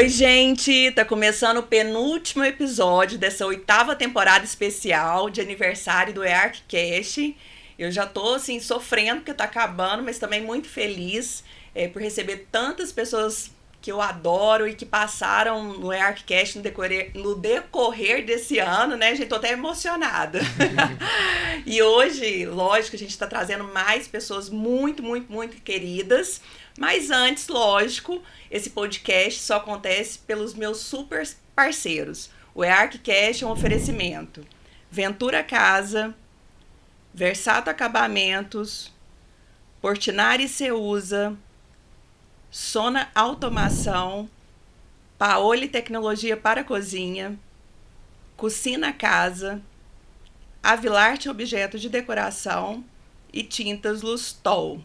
Oi, gente! Tá começando o penúltimo episódio dessa 8ª temporada especial de aniversário do EARCcast. Eu já tô, assim, sofrendo porque tá acabando, mas também muito feliz por receber tantas pessoas que eu adoro e que passaram no EARCcast no decorrer desse ano, né, gente? Tô até emocionada. E hoje, lógico, a gente tá trazendo mais pessoas muito, muito, muito queridas. Mas antes, lógico, esse podcast só acontece pelos meus super parceiros. O EARCcast é um oferecimento. Ventura Casa, Versato Acabamentos, Portinari Ceusa, Sona Automação, Paoli Tecnologia para Cozinha, Cucina Casa, Avilarte Objetos de Decoração e Tintas Lustol.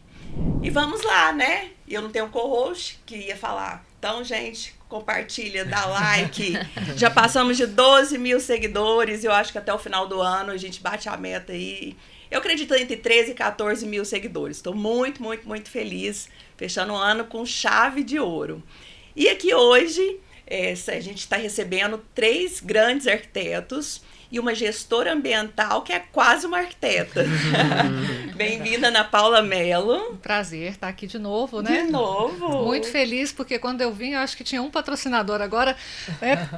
E vamos lá, né? Eu não tenho um co-host que ia falar. Então, gente, compartilha, dá like. Já passamos de 12 mil seguidores. Eu acho que até o final do ano a gente bate a meta aí. Eu acredito entre 13 e 14 mil seguidores. Estou muito, muito, muito feliz. Fechando o ano com chave de ouro. E aqui hoje a gente está recebendo 3 grandes arquitetos e uma gestora ambiental que é quase uma arquiteta. Bem-vinda, Ana Paula Mello. Prazer estar aqui de novo, né? De novo. Muito feliz, porque quando eu vim, eu acho que tinha um patrocinador. Agora, né,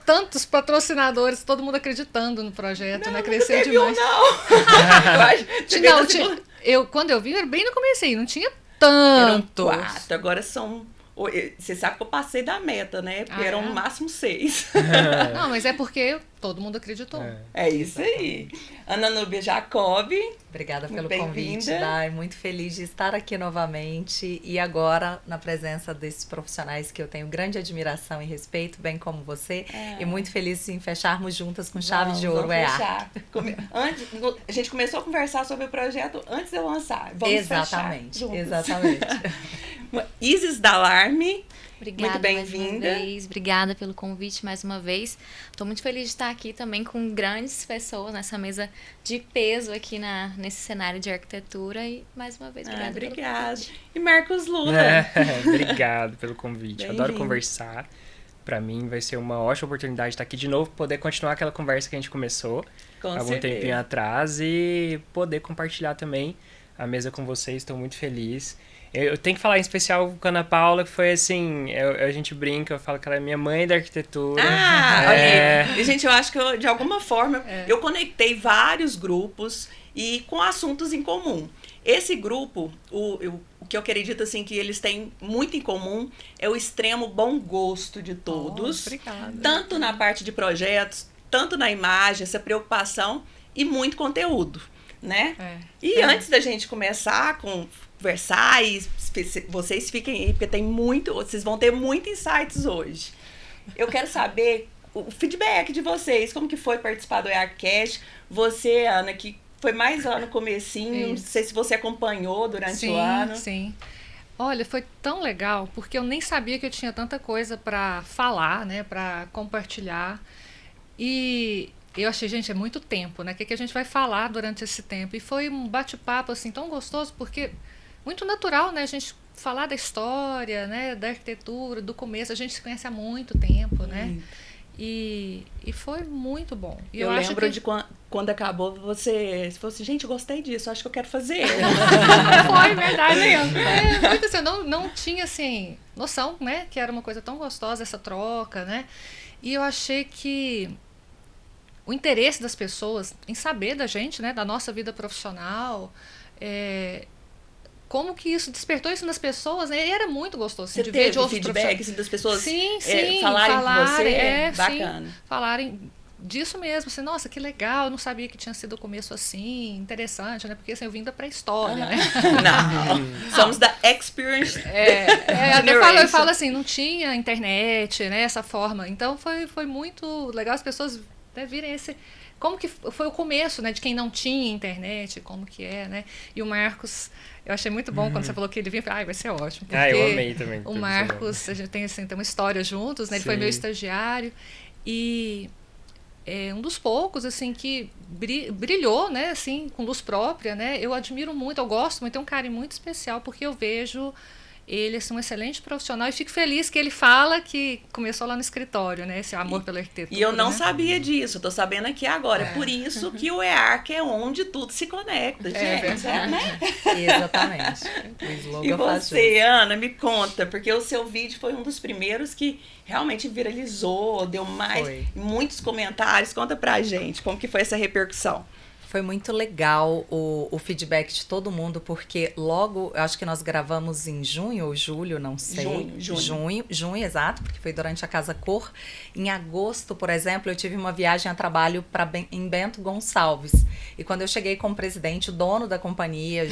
tantos patrocinadores, todo mundo acreditando no projeto, né? Cresceu demais. Quando eu vim, era bem no comecinho, não tinha tantos. Eram 4, agora são... Você sabe que eu passei da meta, né? Porque eram no máximo 6. Não, mas é porque todo mundo acreditou. É isso aí. Ana Núbia Jacob. Obrigada pelo convite, Dai. Muito feliz de estar aqui novamente e agora na presença desses profissionais que eu tenho grande admiração e respeito, bem como você. E muito feliz em fecharmos juntas com chave de ouro. A gente começou a conversar sobre o projeto antes de eu lançar. Vamos exatamente, fechar juntas. Exatamente. Isis Dalarme. Obrigada, muito bem-vinda. Obrigada pelo convite mais uma vez. Estou muito feliz de estar aqui também com grandes pessoas nessa mesa de peso aqui nesse cenário de arquitetura. E mais uma vez, obrigada pelo convite. E Marcos Lula. Obrigado pelo convite. Eu adoro conversar. Para mim vai ser uma ótima oportunidade estar aqui de novo, poder continuar aquela conversa que a gente começou algum tempinho atrás e poder compartilhar também a mesa com vocês. Estou muito feliz. Eu tenho que falar em especial com a Ana Paula, que foi assim, a gente brinca, eu falo que ela é minha mãe da arquitetura. Olha, gente, eu acho que de alguma forma eu conectei vários grupos e com assuntos em comum. Esse grupo, o que eu acredito assim que eles têm muito em comum é o extremo bom gosto de todos. Obrigada. Tanto na parte de projetos, tanto na imagem, essa preocupação e muito conteúdo, né? E antes da gente começar a conversar, e vocês fiquem aí, porque vocês vão ter muitos insights hoje. Eu quero saber o feedback de vocês, como que foi participar do EARCcast. Você, Ana, que foi mais lá no comecinho, não sei se você acompanhou durante o ano. Sim. Olha, foi tão legal, porque eu nem sabia que eu tinha tanta coisa para falar, né, para compartilhar. E eu achei, gente, é muito tempo, né? O que a gente vai falar durante esse tempo? E foi um bate-papo, assim, tão gostoso, porque muito natural, né? A gente falar da história, né? Da arquitetura, do começo. A gente se conhece há muito tempo, né? E foi muito bom. E eu lembro de quando acabou, você falou assim, gente, eu gostei disso, acho que eu quero fazer. Foi, verdade. Muito assim, eu não tinha, assim, noção, né? Que era uma coisa tão gostosa, essa troca, né? E eu achei que o interesse das pessoas em saber da gente, né? Da nossa vida profissional, como que isso despertou isso nas pessoas, né? E era muito gostoso. Você teve feedback assim, das pessoas falarem com você? Bacana. Sim, falarem disso mesmo, assim, nossa, que legal, eu não sabia que tinha sido o começo assim, interessante, né? Porque assim, eu vim da pré-história, né? Não, somos da experience. Eu falo assim, não tinha internet, né? Essa forma. Então foi muito legal as pessoas, né, virem esse... Como que foi o começo, né? De quem não tinha internet, como que é, né? E o Marcos... Eu achei muito bom quando você falou que ele vinha. Vai ser ótimo. Porque eu amei também. O Marcos, a gente tem uma história juntos, né? Ele foi meu estagiário. E é um dos poucos, assim, que brilhou, né? Assim, com luz própria, né? Eu admiro muito, eu gosto muito, tenho um carinho muito especial, porque eu vejo ele é um excelente profissional e fico feliz que ele fala que começou lá no escritório, né? Esse amor pela arquitetura. E eu não né? sabia disso, eu tô sabendo aqui agora. É por isso que o EARC é onde tudo se conecta, gente. Né? Exatamente. O slogan e você, Ana, me conta, porque o seu vídeo foi um dos primeiros que realmente viralizou, deu muitos comentários. Conta pra gente como que foi essa repercussão. Foi muito legal o feedback de todo mundo, porque logo, acho que nós gravamos em junho ou julho, não sei. Junho, exato, porque foi durante a Casa Cor. Em agosto, por exemplo, eu tive uma viagem a trabalho em Bento Gonçalves. E quando eu cheguei com o presidente, o dono da companhia,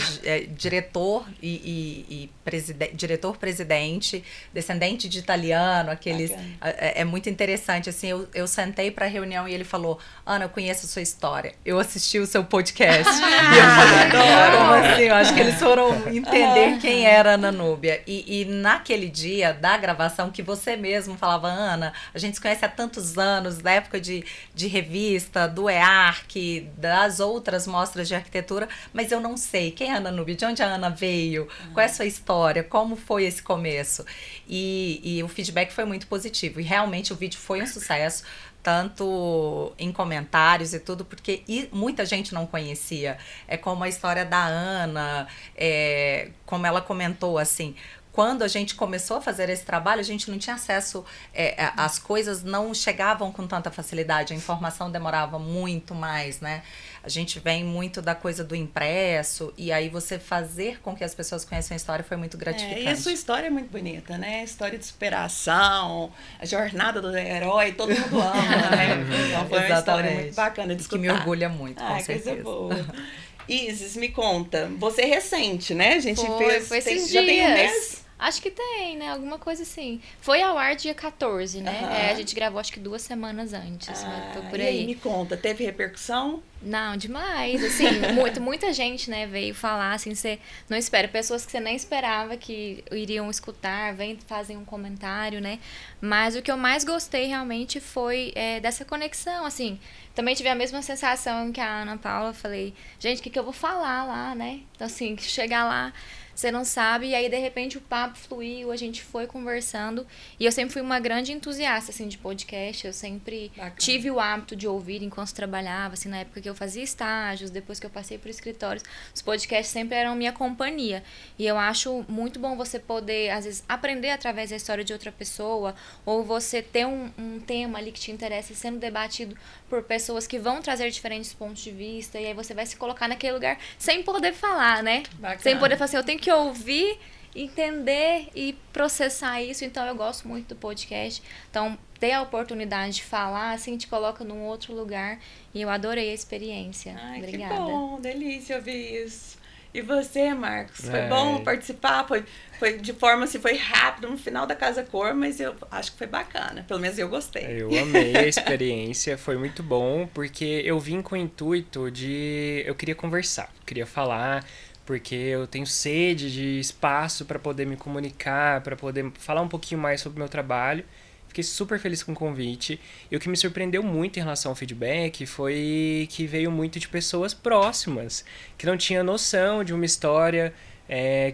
diretor-presidente, descendente de italiano, aqueles... É muito interessante, assim, eu sentei para a reunião e ele falou, Ana, eu conheço a sua história. Eu assisti o seu podcast. E eu falei, como assim? Eu acho que eles foram entender quem era a Ana Núbia. E naquele dia da gravação, que você mesmo falava, Ana, a gente se conhece há tantos anos, da época de revista, do EARC, das outras mostras de arquitetura, mas eu não sei quem é a Ana Núbia, de onde a Ana veio, qual é a sua história, como foi esse começo. E o feedback foi muito positivo. E realmente o vídeo foi um sucesso, tanto em comentários e tudo, porque muita gente não conhecia. É como a história da Ana, como ela comentou, assim, quando a gente começou a fazer esse trabalho, a gente não tinha acesso, as coisas não chegavam com tanta facilidade, a informação demorava muito mais, né? A gente vem muito da coisa do impresso, e aí você fazer com que as pessoas conheçam a história foi muito gratificante. E a sua história é muito bonita, né? A história de superação, a jornada do herói, todo mundo ama, né? Então foi uma história muito bacana de escutar. Que me orgulha muito, com certeza. Coisa boa. Isis, me conta, você é recente, né? A gente foi esses já dias. tem um mês? Acho que tem, né? Alguma coisa assim. Foi ao ar dia 14, né? A gente gravou acho que 2 semanas antes. Foi por aí. E aí, me conta, teve repercussão? Não, demais. Assim, muita gente, né, veio falar, assim, você não espera. Pessoas que você nem esperava que iriam escutar, fazem um comentário, né? Mas o que eu mais gostei realmente foi dessa conexão, assim. Também tive a mesma sensação que a Ana Paula. Falei, gente, o que eu vou falar lá, né? Então, assim, chegar lá, você não sabe, e aí de repente o papo fluiu, a gente foi conversando, e eu sempre fui uma grande entusiasta, assim, de podcast. Eu sempre tive o hábito de ouvir enquanto trabalhava, assim, na época que eu fazia estágios, depois que eu passei por escritórios, os podcasts sempre eram minha companhia, e eu acho muito bom você poder, às vezes, aprender através da história de outra pessoa, ou você ter um tema ali que te interessa sendo debatido por pessoas que vão trazer diferentes pontos de vista, e aí você vai se colocar naquele lugar sem poder falar, né? Bacana. Sem poder falar assim, eu tenho que ouvir, entender e processar isso. Então eu gosto muito do podcast. Então ter a oportunidade de falar assim te coloca num outro lugar, e eu adorei a experiência. Obrigada. Que bom, delícia ouvir isso. E você, Marcos? Foi bom participar? Foi de forma assim, foi rápido no final da Casa Cor, mas eu acho que foi bacana. Pelo menos eu gostei. Eu amei a experiência, foi muito bom, porque eu vim com o intuito eu queria conversar, queria falar, porque eu tenho sede de espaço para poder me comunicar, para poder falar um pouquinho mais sobre o meu trabalho. Fiquei super feliz com o convite. E o que me surpreendeu muito em relação ao feedback foi que veio muito de pessoas próximas, que não tinham noção de uma história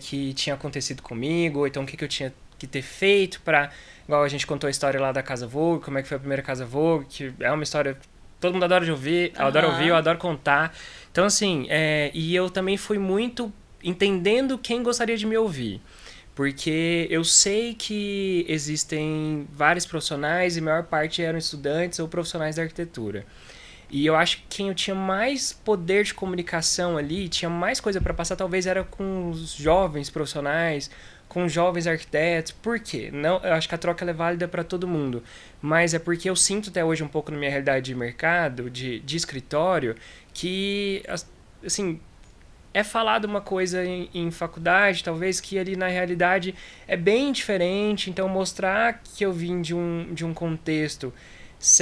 que tinha acontecido comigo, ou então o que eu tinha que ter feito para... Igual a gente contou a história lá da Casa Vogue, como é que foi a primeira Casa Vogue, que é uma história que todo mundo adora ouvir, eu adoro ouvir, eu adoro contar. Então, assim, e eu também fui muito entendendo quem gostaria de me ouvir. Porque eu sei que existem vários profissionais e a maior parte eram estudantes ou profissionais da arquitetura. E eu acho que quem eu tinha mais poder de comunicação ali, tinha mais coisa para passar, talvez era com os jovens profissionais, com os jovens arquitetos. Por quê? Não, eu acho que a troca é válida para todo mundo. Mas é porque eu sinto até hoje um pouco na minha realidade de mercado, de escritório, que, assim... É falado uma coisa em faculdade, talvez, que ali na realidade é bem diferente. Então, mostrar que eu vim de um contexto,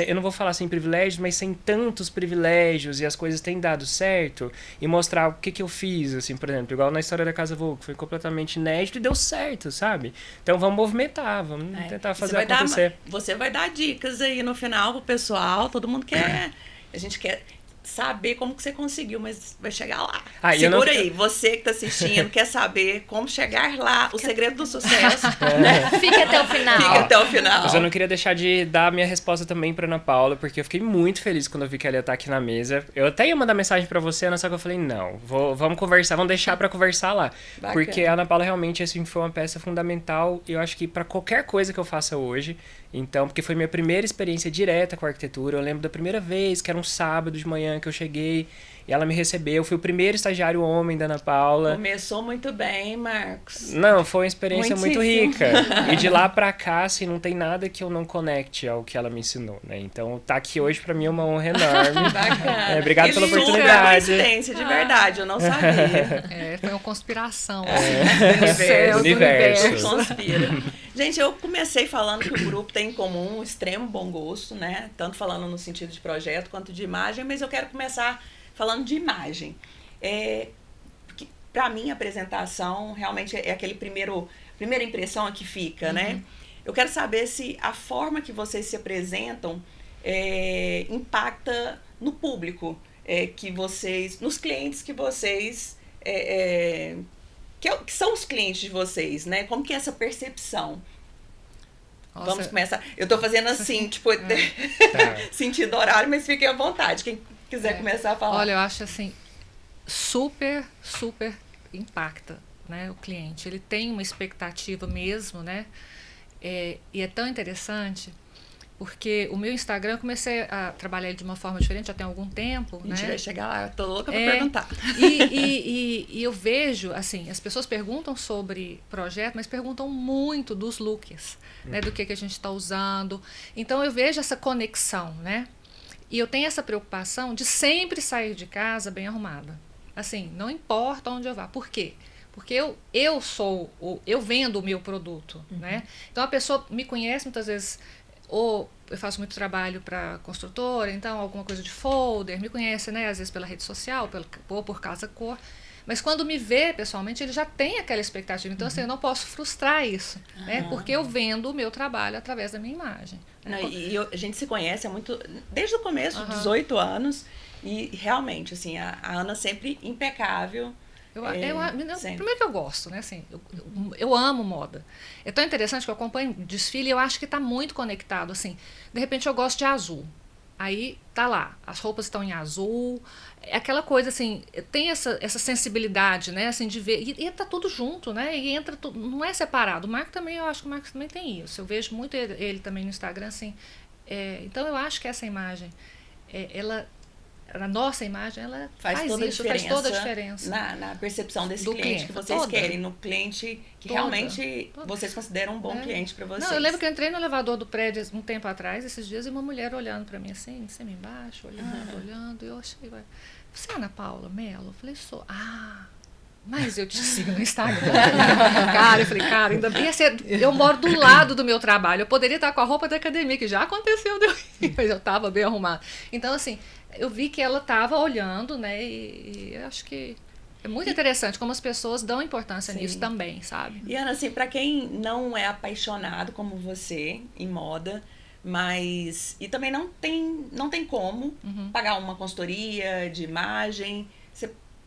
eu não vou falar sem privilégios, mas sem tantos privilégios, e as coisas têm dado certo, e mostrar o que eu fiz, assim, por exemplo, igual na história da Casa Vogue, que foi completamente inédito e deu certo, sabe? Então, vamos movimentar, vamos tentar fazer acontecer. Você vai dar dicas aí no final pro pessoal, todo mundo quer... A gente quer... saber como que você conseguiu, mas vai chegar lá. Ah, Segura aí, você que tá assistindo, quer saber como chegar lá, o segredo do sucesso, né? Fica até o final. Fica até o final. Mas eu não queria deixar de dar a minha resposta também pra Ana Paula, porque eu fiquei muito feliz quando eu vi que ela ia estar aqui na mesa. Eu até ia mandar mensagem pra você, Ana, só que eu falei, não, vamos conversar, vamos deixar pra conversar lá. Bacana. Porque a Ana Paula realmente, assim, foi uma peça fundamental, eu acho que pra qualquer coisa que eu faça hoje. Então, porque foi minha primeira experiência direta com a arquitetura. Eu lembro da primeira vez, que era um sábado de manhã que eu cheguei, e ela me recebeu. Fui o primeiro estagiário homem da Ana Paula. Começou muito bem, Marcos. Não, foi uma experiência muito rica. Muitíssimo. E de lá pra cá, assim, não tem nada que eu não conecte ao que ela me ensinou, né? Então, tá aqui hoje pra mim é uma honra enorme. Bacana. Obrigado pela super oportunidade. coincidência, de verdade, eu não sabia. Foi uma conspiração. Do universo. Conspira. Gente, eu comecei falando que o grupo tem em comum um extremo bom gosto, né? Tanto falando no sentido de projeto quanto de imagem, mas eu quero começar falando de imagem. Para mim, a apresentação realmente é aquele primeira impressão que fica, né? Eu quero saber se a forma que vocês se apresentam impacta no público, nos clientes que vocês... que são os clientes de vocês, né? Como que é essa percepção? Nossa. Vamos começar. Eu tô fazendo assim, tipo, sentido horário, mas fiquem à vontade. Quem quiser começar a falar. Olha, eu acho assim, super impacta, né, o cliente. Ele tem uma expectativa mesmo, né? E é tão interessante... Porque o meu Instagram, eu comecei a trabalhar ele de uma forma diferente já tem algum tempo. Mentira, né? Vai chegar lá, eu tô louca pra perguntar. E eu vejo, assim, as pessoas perguntam sobre projeto, mas perguntam muito dos looks, né? Do que a gente está usando. Então, eu vejo essa conexão, né? E eu tenho essa preocupação de sempre sair de casa bem arrumada. Assim, não importa onde eu vá. Por quê? Porque eu vendo o meu produto, né? Então, a pessoa me conhece muitas vezes... Ou eu faço muito trabalho para construtora, então alguma coisa de folder, me conhece, né, às vezes pela rede social, ou por casa cor. Mas quando me vê pessoalmente, ele já tem aquela expectativa. Então, assim, eu não posso frustrar isso, né? Porque eu vendo o meu trabalho através da minha imagem. Não, a gente se conhece desde o começo, 18 anos, e realmente, assim, a Ana sempre impecável. Primeiro que eu gosto, né? Assim, eu amo moda. É tão interessante que eu acompanho desfile e eu acho que está muito conectado. Assim, de repente eu gosto de azul. Aí tá lá, as roupas estão em azul. É aquela coisa assim, tem essa sensibilidade, né? Assim, de ver. E tá tudo junto, né? E entra tudo, não é separado. O Marco também, eu acho que o Marco também tem isso. Eu vejo muito ele também no Instagram, assim. Então eu acho que essa imagem, a nossa imagem, ela faz toda a diferença na percepção desse cliente que vocês querem, no cliente que realmente vocês consideram um bom cliente para vocês. Não, eu lembro que eu entrei no elevador do prédio um tempo atrás, esses dias, e uma mulher olhando para mim assim, de cima e embaixo, olhando, e eu achei, você é Ana Paula Mello? Eu falei, sou. Mas eu te sigo no Instagram. Eu falei, ainda bem, eu moro do lado do meu trabalho, eu poderia estar com a roupa da academia, que já aconteceu, mas eu estava bem arrumada. Então, assim, eu vi que ela estava olhando, né, e eu acho que é muito interessante como as pessoas dão importância nisso também, sabe? E, Ana, assim, para quem não é apaixonado como você em moda, e também não tem como pagar uma consultoria de imagem,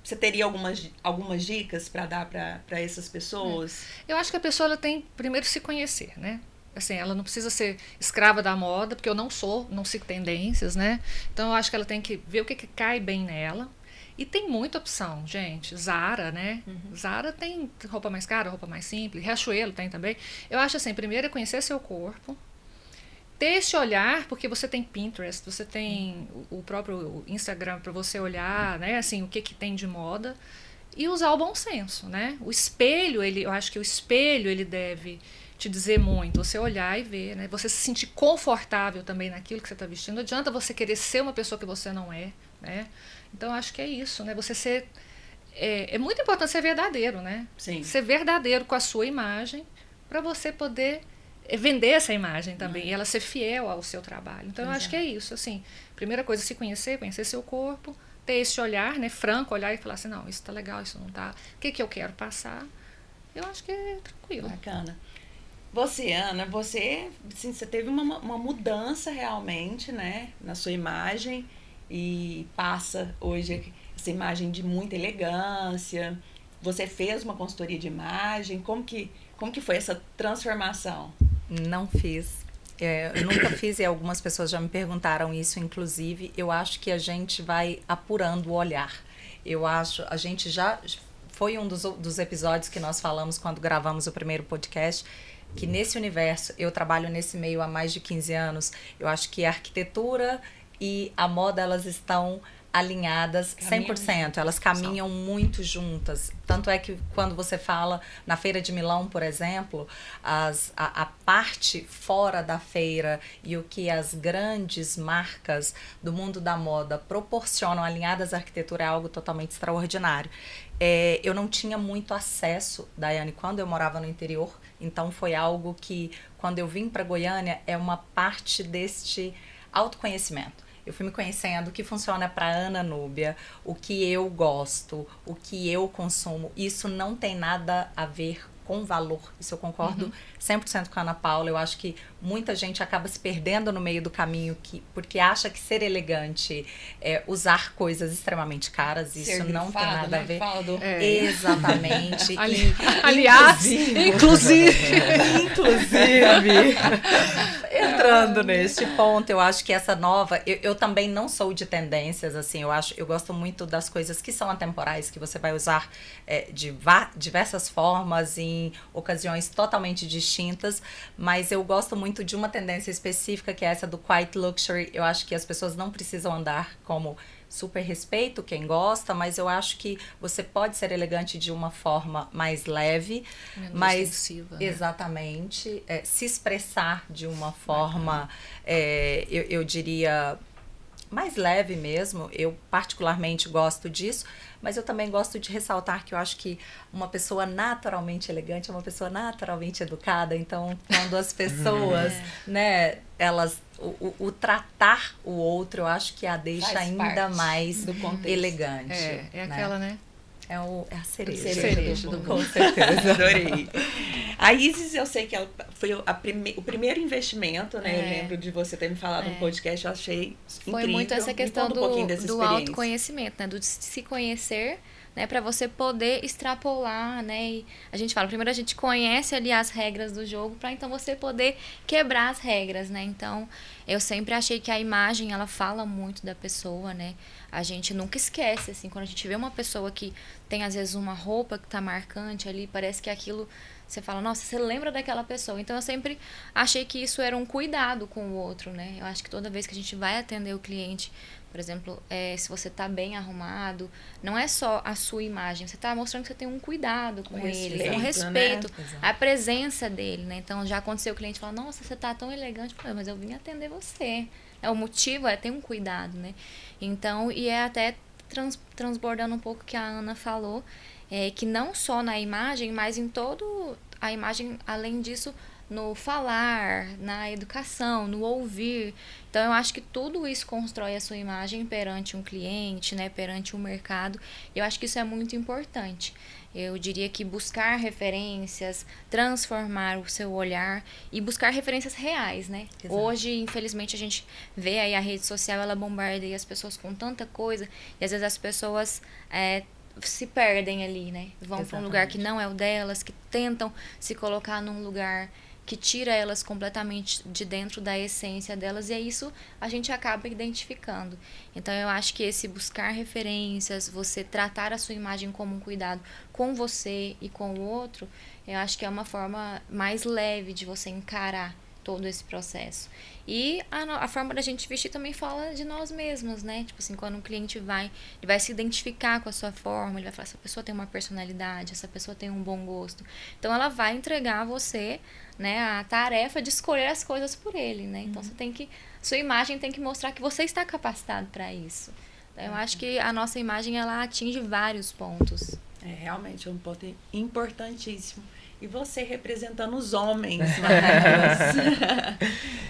você teria algumas dicas para dar para essas pessoas? Eu acho que a pessoa ela tem primeiro se conhecer, né? Assim, ela não precisa ser escrava da moda, porque eu não sigo tendências, né? Então eu acho que ela tem que ver o que cai bem nela. E tem muita opção, gente. Zara, né? Zara tem roupa mais cara, roupa mais simples. Riachuelo tem também. Eu acho assim, primeiro é conhecer seu corpo. Ter esse olhar, porque você tem Pinterest, você tem o próprio Instagram para você olhar, né? Assim, o que tem de moda. E usar o bom senso, né? O espelho, eu acho que o espelho, ele deve te dizer muito, você olhar e ver, né? Você se sentir confortável também naquilo que você está vestindo. Não adianta você querer ser uma pessoa que você não é, né? Então, acho que é isso, né? Você ser... É muito importante ser verdadeiro, né? Sim. Ser verdadeiro com a sua imagem para você poder vender essa imagem também e ela ser fiel ao seu trabalho. Então, eu acho que é isso, assim. Primeira coisa, se conhecer seu corpo, ter esse olhar, né? Franco, olhar e falar assim, não, isso tá legal, isso não tá. O que eu quero passar? Eu acho que é tranquilo. Bacana. Você, Ana, você teve uma mudança realmente, né, na sua imagem. e passa hoje essa imagem de muita elegância. Você fez uma consultoria de imagem, como que foi essa transformação? Não fiz. Eu nunca fiz e algumas pessoas já me perguntaram isso, inclusive. Eu acho que a gente vai apurando o olhar. A gente já... Foi um dos episódios que nós falamos quando gravamos o primeiro podcast, que nesse universo, eu trabalho nesse meio há mais de 15 anos, eu acho que a arquitetura e a moda, elas estão alinhadas 100%, elas caminham muito juntas. Tanto é que quando você fala na Feira de Milão, por exemplo, a parte fora da feira e o que as grandes marcas do mundo da moda proporcionam alinhadas à arquitetura é algo totalmente extraordinário. Eu não tinha muito acesso, Daiane, quando eu morava no interior, então foi algo que, quando eu vim para Goiânia, é uma parte deste autoconhecimento. Eu fui me conhecendo o que funciona para Ana Núbia, o que eu gosto, o que eu consumo. Isso não tem nada a ver com valor. Isso eu concordo 100% com a Ana Paula. Eu acho que muita gente acaba se perdendo no meio do caminho porque acha que ser elegante é usar coisas extremamente caras. Isso ser não grifado, tem nada a ver. Exatamente. Aliás, inclusive. Entrando neste ponto, eu acho que essa nova... Eu também não sou de tendências, assim. Eu gosto muito das coisas que são atemporais, que você vai usar de diversas formas, em ocasiões totalmente distintas, mas eu gosto muito de uma tendência específica, que é essa do quiet luxury. Eu acho que as pessoas não precisam andar como super respeito quem gosta, mas eu acho que você pode ser elegante de uma forma mais leve, mais ostensiva, exatamente, se expressar de uma forma, eu diria, mais leve mesmo. Eu particularmente gosto disso, mas eu também gosto de ressaltar que eu acho que uma pessoa naturalmente elegante é uma pessoa naturalmente educada. Então, quando as pessoas, né, elas... O tratar o outro, eu acho que a deixa ainda mais elegante. É aquela, né? É a cereja do bolo. Com certeza. Adorei. A Isis, eu sei que ela foi o primeiro investimento, né? Eu lembro de você ter me falado no podcast, eu achei incrível. Foi muito essa questão do autoconhecimento, né? Do se conhecer, né, para você poder extrapolar, né? E a gente fala, primeiro a gente conhece ali as regras do jogo para então você poder quebrar as regras, né? Então, eu sempre achei que a imagem, ela fala muito da pessoa, né? A gente nunca esquece, assim, quando a gente vê uma pessoa que tem às vezes uma roupa que tá marcante ali, parece que aquilo, você fala, nossa, você lembra daquela pessoa. Então, eu sempre achei que isso era um cuidado com o outro, né? Eu acho que toda vez que a gente vai atender o cliente, por exemplo, se você está bem arrumado, não é só a sua imagem, você está mostrando que você tem um cuidado com ele, um respeito, né? A presença dele, né? Então, já aconteceu o cliente falar, nossa, você está tão elegante, mas eu vim atender você. O motivo é ter um cuidado, né? Então, e é até transbordando um pouco o que a Ana falou, que não só na imagem, mas em todo a imagem, além disso, no falar, na educação, no ouvir. Então, eu acho que tudo isso constrói a sua imagem perante um cliente, né, perante um mercado. Eu acho que isso é muito importante. Eu diria que buscar referências, transformar o seu olhar e buscar referências reais, né? Exato. Hoje, infelizmente, a gente vê aí a rede social, ela bombardeia as pessoas com tanta coisa e às vezes as pessoas se perdem ali, né? Vão para um lugar que não é o delas, que tentam se colocar num lugar que tira elas completamente de dentro da essência delas, e é isso a gente acaba identificando. Então, eu acho que esse buscar referências, você tratar a sua imagem como um cuidado com você e com o outro, eu acho que é uma forma mais leve de você encarar todo esse processo. E a forma da gente vestir também fala de nós mesmos, né? Tipo assim, quando um cliente ele vai se identificar com a sua forma, ele vai falar, essa pessoa tem uma personalidade, essa pessoa tem um bom gosto. Então, ela vai entregar a você, né, a tarefa de escolher as coisas por ele, né? Então, sua imagem tem que mostrar que você está capacitado para isso. Então, eu acho que a nossa imagem, ela atinge vários pontos. Realmente é um ponto importantíssimo. E você representando os homens,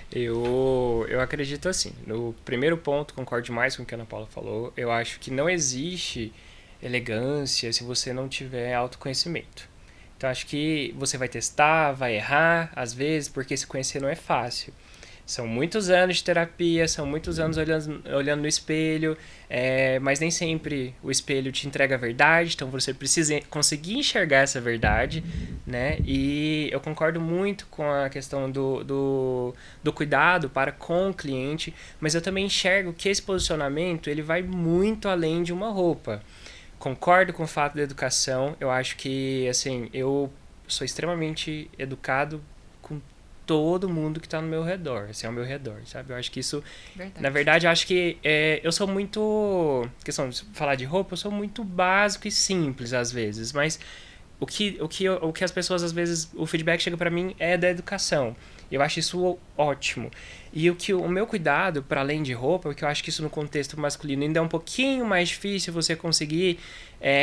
eu acredito assim, no primeiro ponto, concordo demais com o que a Ana Paula falou. Eu acho que não existe elegância se você não tiver autoconhecimento. Então, acho que você vai testar, vai errar, às vezes, porque se conhecer não é fácil. São muitos anos de terapia, são muitos anos olhando no espelho, mas nem sempre o espelho te entrega a verdade, então você precisa conseguir enxergar essa verdade, né? E eu concordo muito com a questão do cuidado para com o cliente, mas eu também enxergo que esse posicionamento ele vai muito além de uma roupa. Concordo com o fato da educação, eu acho que, assim, eu sou extremamente educado com todo mundo que está no meu redor, assim, ao meu redor, sabe? Eu acho que isso, na verdade, eu acho que eu sou muito, questão de falar de roupa, eu sou muito básico e simples às vezes, mas o que as pessoas, às vezes, o feedback chega para mim é da educação. Eu acho isso ótimo. E o meu cuidado, para além de roupa, porque eu acho que isso no contexto masculino ainda é um pouquinho mais difícil você conseguir.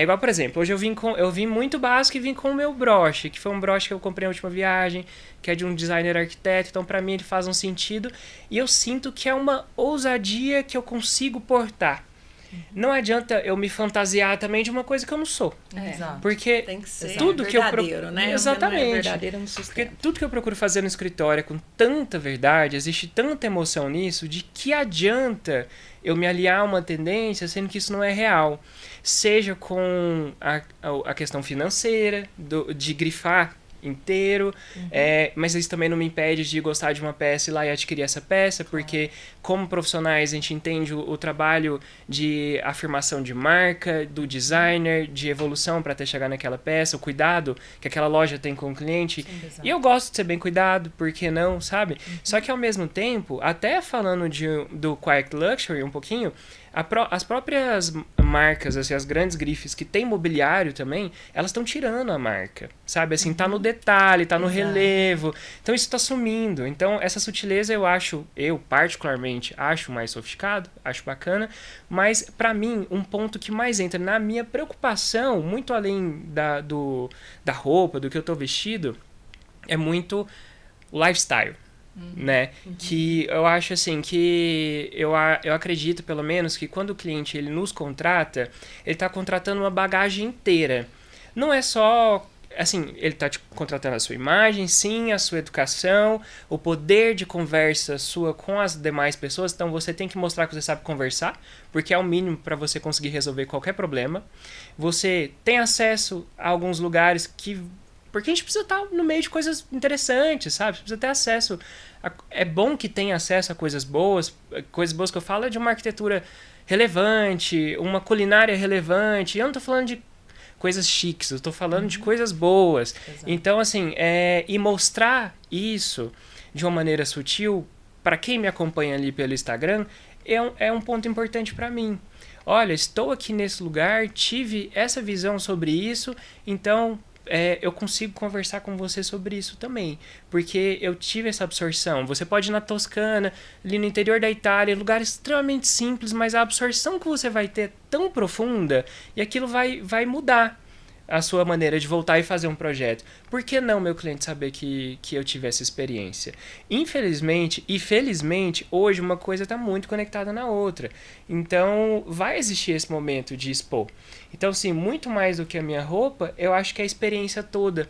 Igual, por exemplo, hoje eu vim muito básico e vim com o meu broche, que foi um broche que eu comprei na última viagem, que é de um designer arquiteto, então para mim ele faz um sentido. E eu sinto que é uma ousadia que eu consigo portar. Não adianta eu me fantasiar também de uma coisa que eu não sou. Porque tem que ser tudo verdadeiro, que eu né? Exatamente. Não é verdadeiro, não sustenta. Porque tudo que eu procuro fazer no escritório é com tanta verdade, existe tanta emoção nisso, de que adianta eu me aliar a uma tendência sendo que isso não é real. Seja com a questão financeira, de grifar inteiro, mas isso também não me impede de gostar de uma peça e ir lá e adquirir essa peça, porque como profissionais a gente entende o trabalho de afirmação de marca, do designer, de evolução para até chegar naquela peça, o cuidado que aquela loja tem com o cliente. Sim, e eu gosto de ser bem cuidado, por que não, sabe? Só que ao mesmo tempo, até falando do Quiet Luxury um pouquinho, as próprias marcas, assim, as grandes grifes que tem mobiliário também, elas estão tirando a marca, sabe? Assim, tá no detalhe, tá no relevo. Então isso tá sumindo. Então essa sutileza eu particularmente acho mais sofisticado, acho bacana, mas pra mim um ponto que mais entra na minha preocupação, muito além da roupa, do que eu tô vestido, é muito lifestyle. Né? Que eu acho assim que eu acredito pelo menos que quando o cliente ele nos contrata, ele está contratando uma bagagem inteira. Não é só assim, ele está contratando a sua imagem, sim, a sua educação, o poder de conversa sua com as demais pessoas. Então você tem que mostrar que você sabe conversar, porque é o mínimo para você conseguir resolver qualquer problema. Você tem acesso a alguns lugares porque a gente precisa estar no meio de coisas interessantes, sabe? Você precisa ter acesso. É bom que tenha acesso a coisas boas. Coisas boas que eu falo é de uma arquitetura relevante, uma culinária relevante. Eu não estou falando de coisas chiques, eu estou falando de coisas boas. Exato. Então, assim, e mostrar isso de uma maneira sutil, para quem me acompanha ali pelo Instagram, é um ponto importante para mim. Olha, estou aqui nesse lugar, tive essa visão sobre isso, então eu consigo conversar com você sobre isso também, porque eu tive essa absorção. Você pode ir na Toscana, ali no interior da Itália, lugares extremamente simples, mas a absorção que você vai ter é tão profunda e aquilo vai mudar a sua maneira de voltar e fazer um projeto. Por que não meu cliente saber que eu tive essa experiência? Infelizmente e felizmente, hoje uma coisa está muito conectada na outra. Então, vai existir esse momento de expor. Então, sim, muito mais do que a minha roupa, eu acho que é a experiência toda.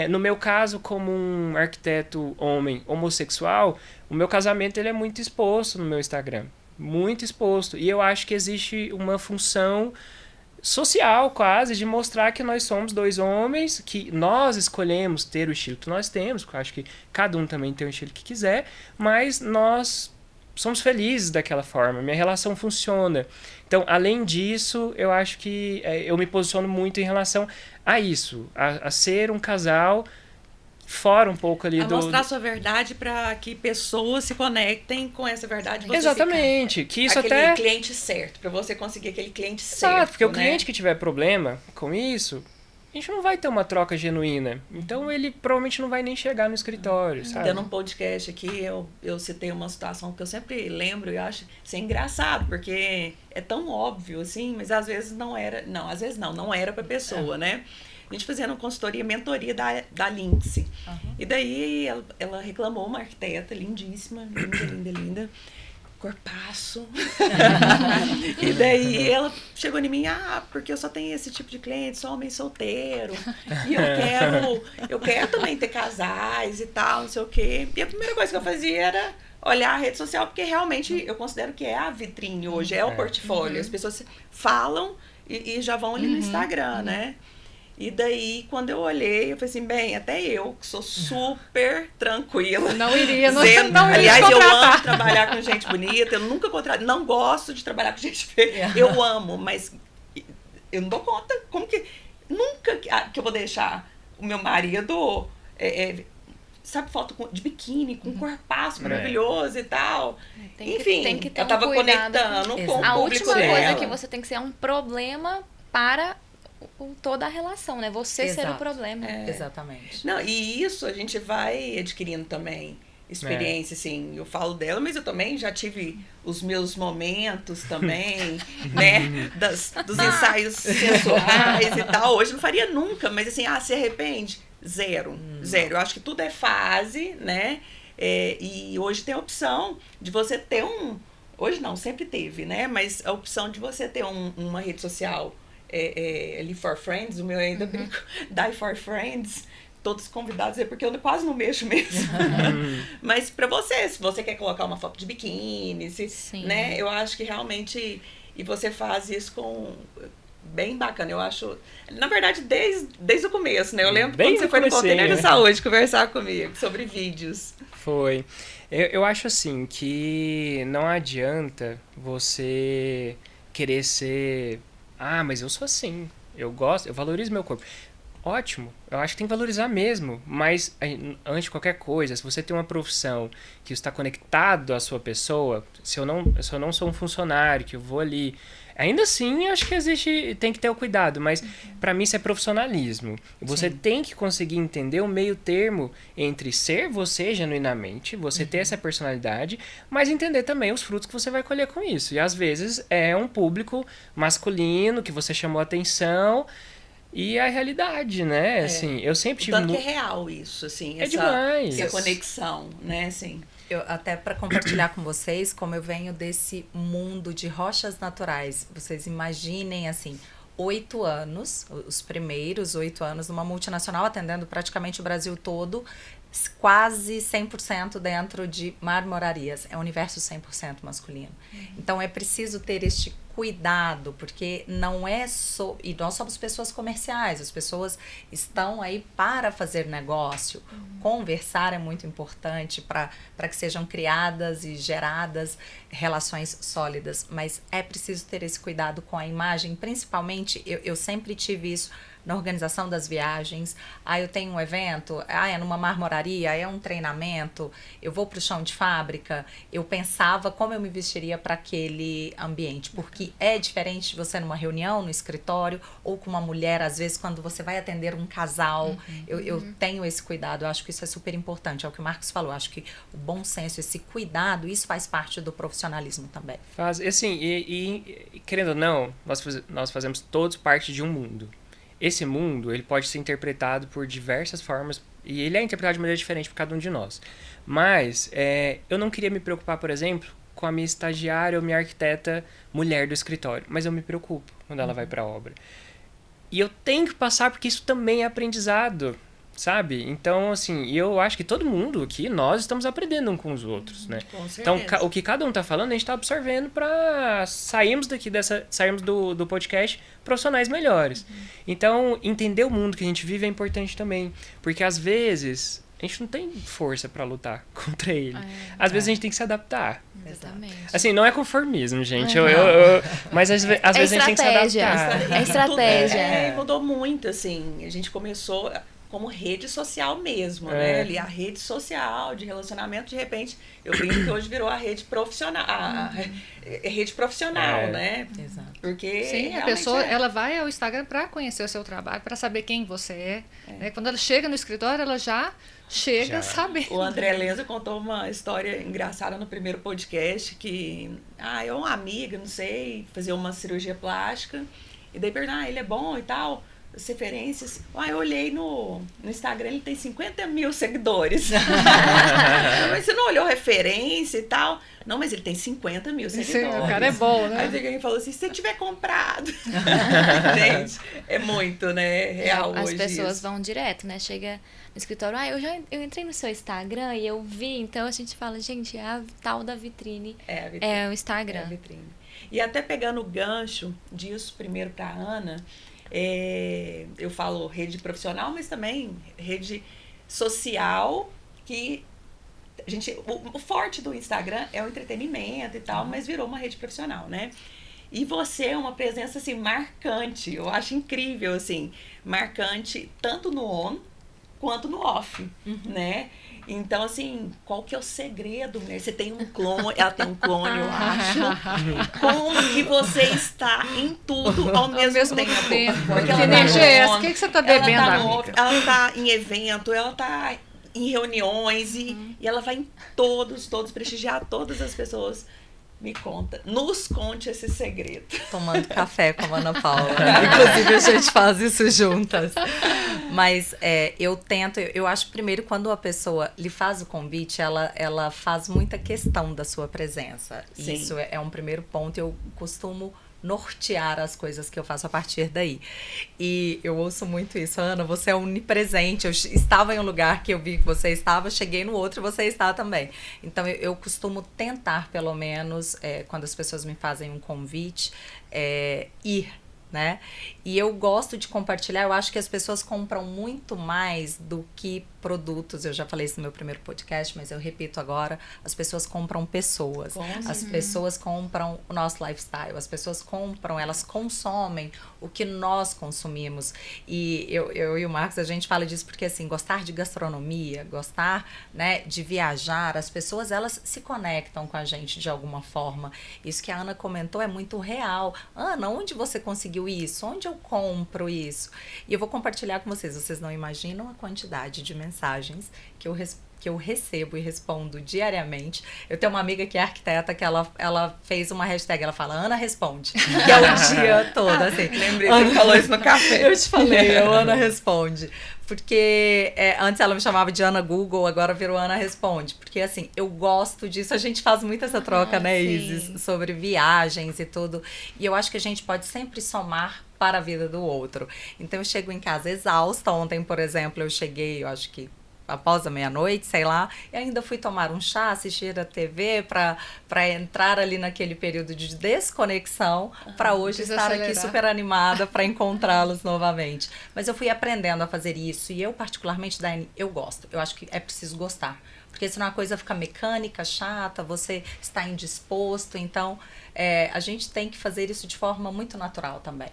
No meu caso, como um arquiteto homem homossexual, o meu casamento ele é muito exposto no meu Instagram. Muito exposto. E eu acho que existe uma função social quase, de mostrar que nós somos dois homens, que nós escolhemos ter o estilo que nós temos, porque eu acho que cada um também tem o estilo que quiser, mas nós somos felizes daquela forma, minha relação funciona. Então, além disso, eu acho que eu me posiciono muito em relação a isso, a ser um casal fora um pouco ali mostrar sua verdade para que pessoas se conectem com essa verdade. Exatamente. Que isso aquele cliente certo, para você conseguir aquele cliente certo. Exato, porque o cliente que tiver problema com isso, a gente não vai ter uma troca genuína. Então ele provavelmente não vai nem chegar no escritório, sabe? Dando um podcast aqui, eu citei uma situação que eu sempre lembro e acho assim, engraçado, porque é tão óbvio assim, mas às vezes não era. Não, às vezes não era para pessoa, né? A gente fazendo consultoria, mentoria da Lindsay. E daí ela reclamou, uma arquiteta lindíssima, linda. corpaço. E daí ela chegou em mim, porque eu só tenho esse tipo de cliente, sou homem solteiro. E eu quero também ter casais e tal, não sei o quê. E a primeira coisa que eu fazia era olhar a rede social, porque realmente eu considero que é a vitrine hoje, é o portfólio. As pessoas falam e já vão ali no Instagram, né? E daí, quando eu olhei, eu falei assim, bem, até eu, que sou super tranquila. Não iria, não aliás, eu amo trabalhar com gente bonita, eu nunca contrato, não gosto de trabalhar com gente feia. Eu amo, mas eu não dou conta. Como que... Nunca que eu vou deixar o meu marido... sabe, foto de biquíni, com um corpaço maravilhoso e tal. Enfim, tem que ter eu tava conectando com o público A última dela. coisa que você tem que ser um problema para toda a relação, né? Você ser o problema. Exatamente. Não, e isso a gente vai adquirindo também experiência, assim. Eu falo dela, mas eu também já tive os meus momentos também, né? Dos ensaios sensuais e tal. Hoje não faria nunca, mas assim, se arrepende? Zero. Eu acho que tudo é fase, né? E hoje tem a opção de você ter hoje não, sempre teve, né? Mas a opção de você ter uma rede social ali for friends, o meu ainda brinco, die for friends, todos convidados, porque eu quase não mexo mesmo. Mas pra você, se você quer colocar uma foto de biquíni, né? Eu acho que realmente, e você faz isso bem bacana, eu acho. Na verdade, desde o começo, né? Eu lembro quando você foi no Container de Saúde conversar comigo sobre vídeos. Foi. Eu acho assim que não adianta você querer ser... mas eu sou assim. Eu gosto, eu valorizo meu corpo. Ótimo, eu acho que tem que valorizar mesmo, mas antes de qualquer coisa, se você tem uma profissão que está conectado à sua pessoa, se eu não sou um funcionário, que eu vou ali, ainda assim eu acho que tem que ter o cuidado, mas para mim isso é profissionalismo. Você tem que conseguir entender o meio termo entre ser você genuinamente, você ter essa personalidade, mas entender também os frutos que você vai colher com isso. E às vezes é um público masculino que você chamou a atenção. E a realidade, né? Assim, eu sempre tive... Tanto que é real isso, assim. Demais. Essa conexão, né? Assim. Eu, até para compartilhar com vocês, como eu venho desse mundo de rochas naturais. Vocês imaginem, assim, 8 anos, os primeiros 8 anos numa multinacional, atendendo praticamente o Brasil todo, quase 100% dentro de marmorarias. É um universo 100% masculino. Então, é preciso ter este cuidado, porque não é só... E nós somos pessoas comerciais, as pessoas estão aí para fazer negócio. Conversar é muito importante para que sejam criadas e geradas relações sólidas, mas é preciso ter esse cuidado com a imagem, principalmente, eu sempre tive isso na organização das viagens. Eu tenho um evento, é numa marmoraria, é um treinamento, eu vou para o chão de fábrica, eu pensava como eu me vestiria para aquele ambiente, porque é diferente de você numa reunião, no escritório, ou com uma mulher, às vezes quando você vai atender um casal, eu tenho esse cuidado, eu acho que isso é super importante, é o que o Marcos falou, acho que o bom senso, esse cuidado, isso faz parte do profissionalismo também. Assim, e querendo ou não, nós fazemos todos parte de um mundo. Esse mundo, ele pode ser interpretado por diversas formas, e ele é interpretado de maneira diferente por cada um de nós. Mas eu não queria me preocupar, por exemplo, com a minha estagiária ou minha arquiteta mulher do escritório, mas eu me preocupo quando ela vai para a obra. E eu tenho que passar, porque isso também é aprendizado, sabe? Então, assim, eu acho que todo mundo aqui, nós estamos aprendendo uns com os outros, né? Com certeza. Então, o que cada um tá falando, a gente tá absorvendo para sairmos do podcast profissionais melhores. Então, entender o mundo que a gente vive é importante também, porque às vezes a gente não tem força para lutar contra ele. Às vezes a gente tem que se adaptar. Exatamente. Assim, não é conformismo, gente. Mas às vezes a gente tem que se adaptar. É estratégia. Mudou muito, assim. A gente começou como rede social mesmo, né? Ali, a rede social de relacionamento, de repente, eu brinco que hoje virou a rede profissional. A rede profissional, né? Exato. Porque sim, a pessoa ela vai ao Instagram para conhecer o seu trabalho, para saber quem você é. Né? Quando ela chega no escritório, ela já chega sabendo. O André Lenza contou uma história engraçada no primeiro podcast que eu uma amiga, não sei, fazia uma cirurgia plástica, e daí perguntou, ele é bom e tal. as referências. Eu olhei no Instagram, ele tem 50 mil seguidores. Mas você não olhou referência e tal? Não, mas ele tem 50 mil seguidores. O cara é bom, né? Aí alguém falou assim, se você tiver comprado. Gente, é muito, né? Real As hoje pessoas isso. vão direto, né? Chega no escritório, eu entrei no seu Instagram e eu vi, então a gente fala, gente, é a tal da vitrine. É a vitrine. É o Instagram. É a vitrine. E até pegando o gancho disso primeiro para a Ana, eu falo rede profissional, mas também rede social, que o forte do Instagram é o entretenimento e tal, mas virou uma rede profissional, né? E você é uma presença, assim, marcante. Eu acho incrível, assim, marcante tanto no on quanto no off, né? Então, assim, qual que é o segredo, mulher? Você tem um clone, ela tem um clone, eu acho. Como que você está em tudo ao mesmo tempo? Porque que energia é essa? O que você está bebendo, amiga? Ela está em evento, ela está em reuniões e ela vai em todos, prestigiar todas as pessoas. Me conta, nos conte esse segredo. Tomando café com a Ana Paula. Inclusive, a gente faz isso juntas. Mas eu acho primeiro, quando a pessoa lhe faz o convite, ela faz muita questão da sua presença. Sim. Isso é um primeiro ponto. Eu costumo nortear as coisas que eu faço a partir daí. E eu ouço muito isso, Ana, você é onipresente. Eu estava em um lugar que eu vi que você estava, cheguei no outro e você está também. Então eu costumo tentar, pelo menos, quando as pessoas me fazem um convite, ir, né? E eu gosto de compartilhar, eu acho que as pessoas compram muito mais do que produtos. Eu já falei isso no meu primeiro podcast, mas eu repito agora, as pessoas compram pessoas. As pessoas compram o nosso lifestyle, as pessoas compram, elas consomem o que nós consumimos. E eu e o Marcos, a gente fala disso porque, assim, gostar de gastronomia, gostar, né, de viajar, as pessoas, elas se conectam com a gente de alguma forma. Isso que a Ana comentou é muito real. Ana, onde você conseguiu isso? Onde eu compro isso? E eu vou compartilhar com vocês. Vocês não imaginam a quantidade de mensagens que eu recebo e respondo diariamente. Eu tenho uma amiga que é arquiteta, que ela fez uma hashtag, ela fala, Ana responde, que é o dia todo, assim. Lembrei que você falou isso no café. Eu te falei, Ana responde. Porque antes ela me chamava de Ana Google, agora virou Ana Responde. Porque, assim, eu gosto disso. A gente faz muito essa troca, né, sim. Isis? Sobre viagens e tudo. E eu acho que a gente pode sempre somar para a vida do outro. Então, eu chego em casa exausta. Ontem, por exemplo, eu cheguei, eu acho que após a meia-noite, sei lá, e ainda fui tomar um chá, assistir a TV para entrar ali naquele período de desconexão, para hoje estar aqui super animada para encontrá-los novamente. Mas eu fui aprendendo a fazer isso e eu, particularmente, Daiane, eu gosto. Eu acho que é preciso gostar. Porque senão a coisa fica mecânica, chata, você está indisposto. Então, a gente tem que fazer isso de forma muito natural também.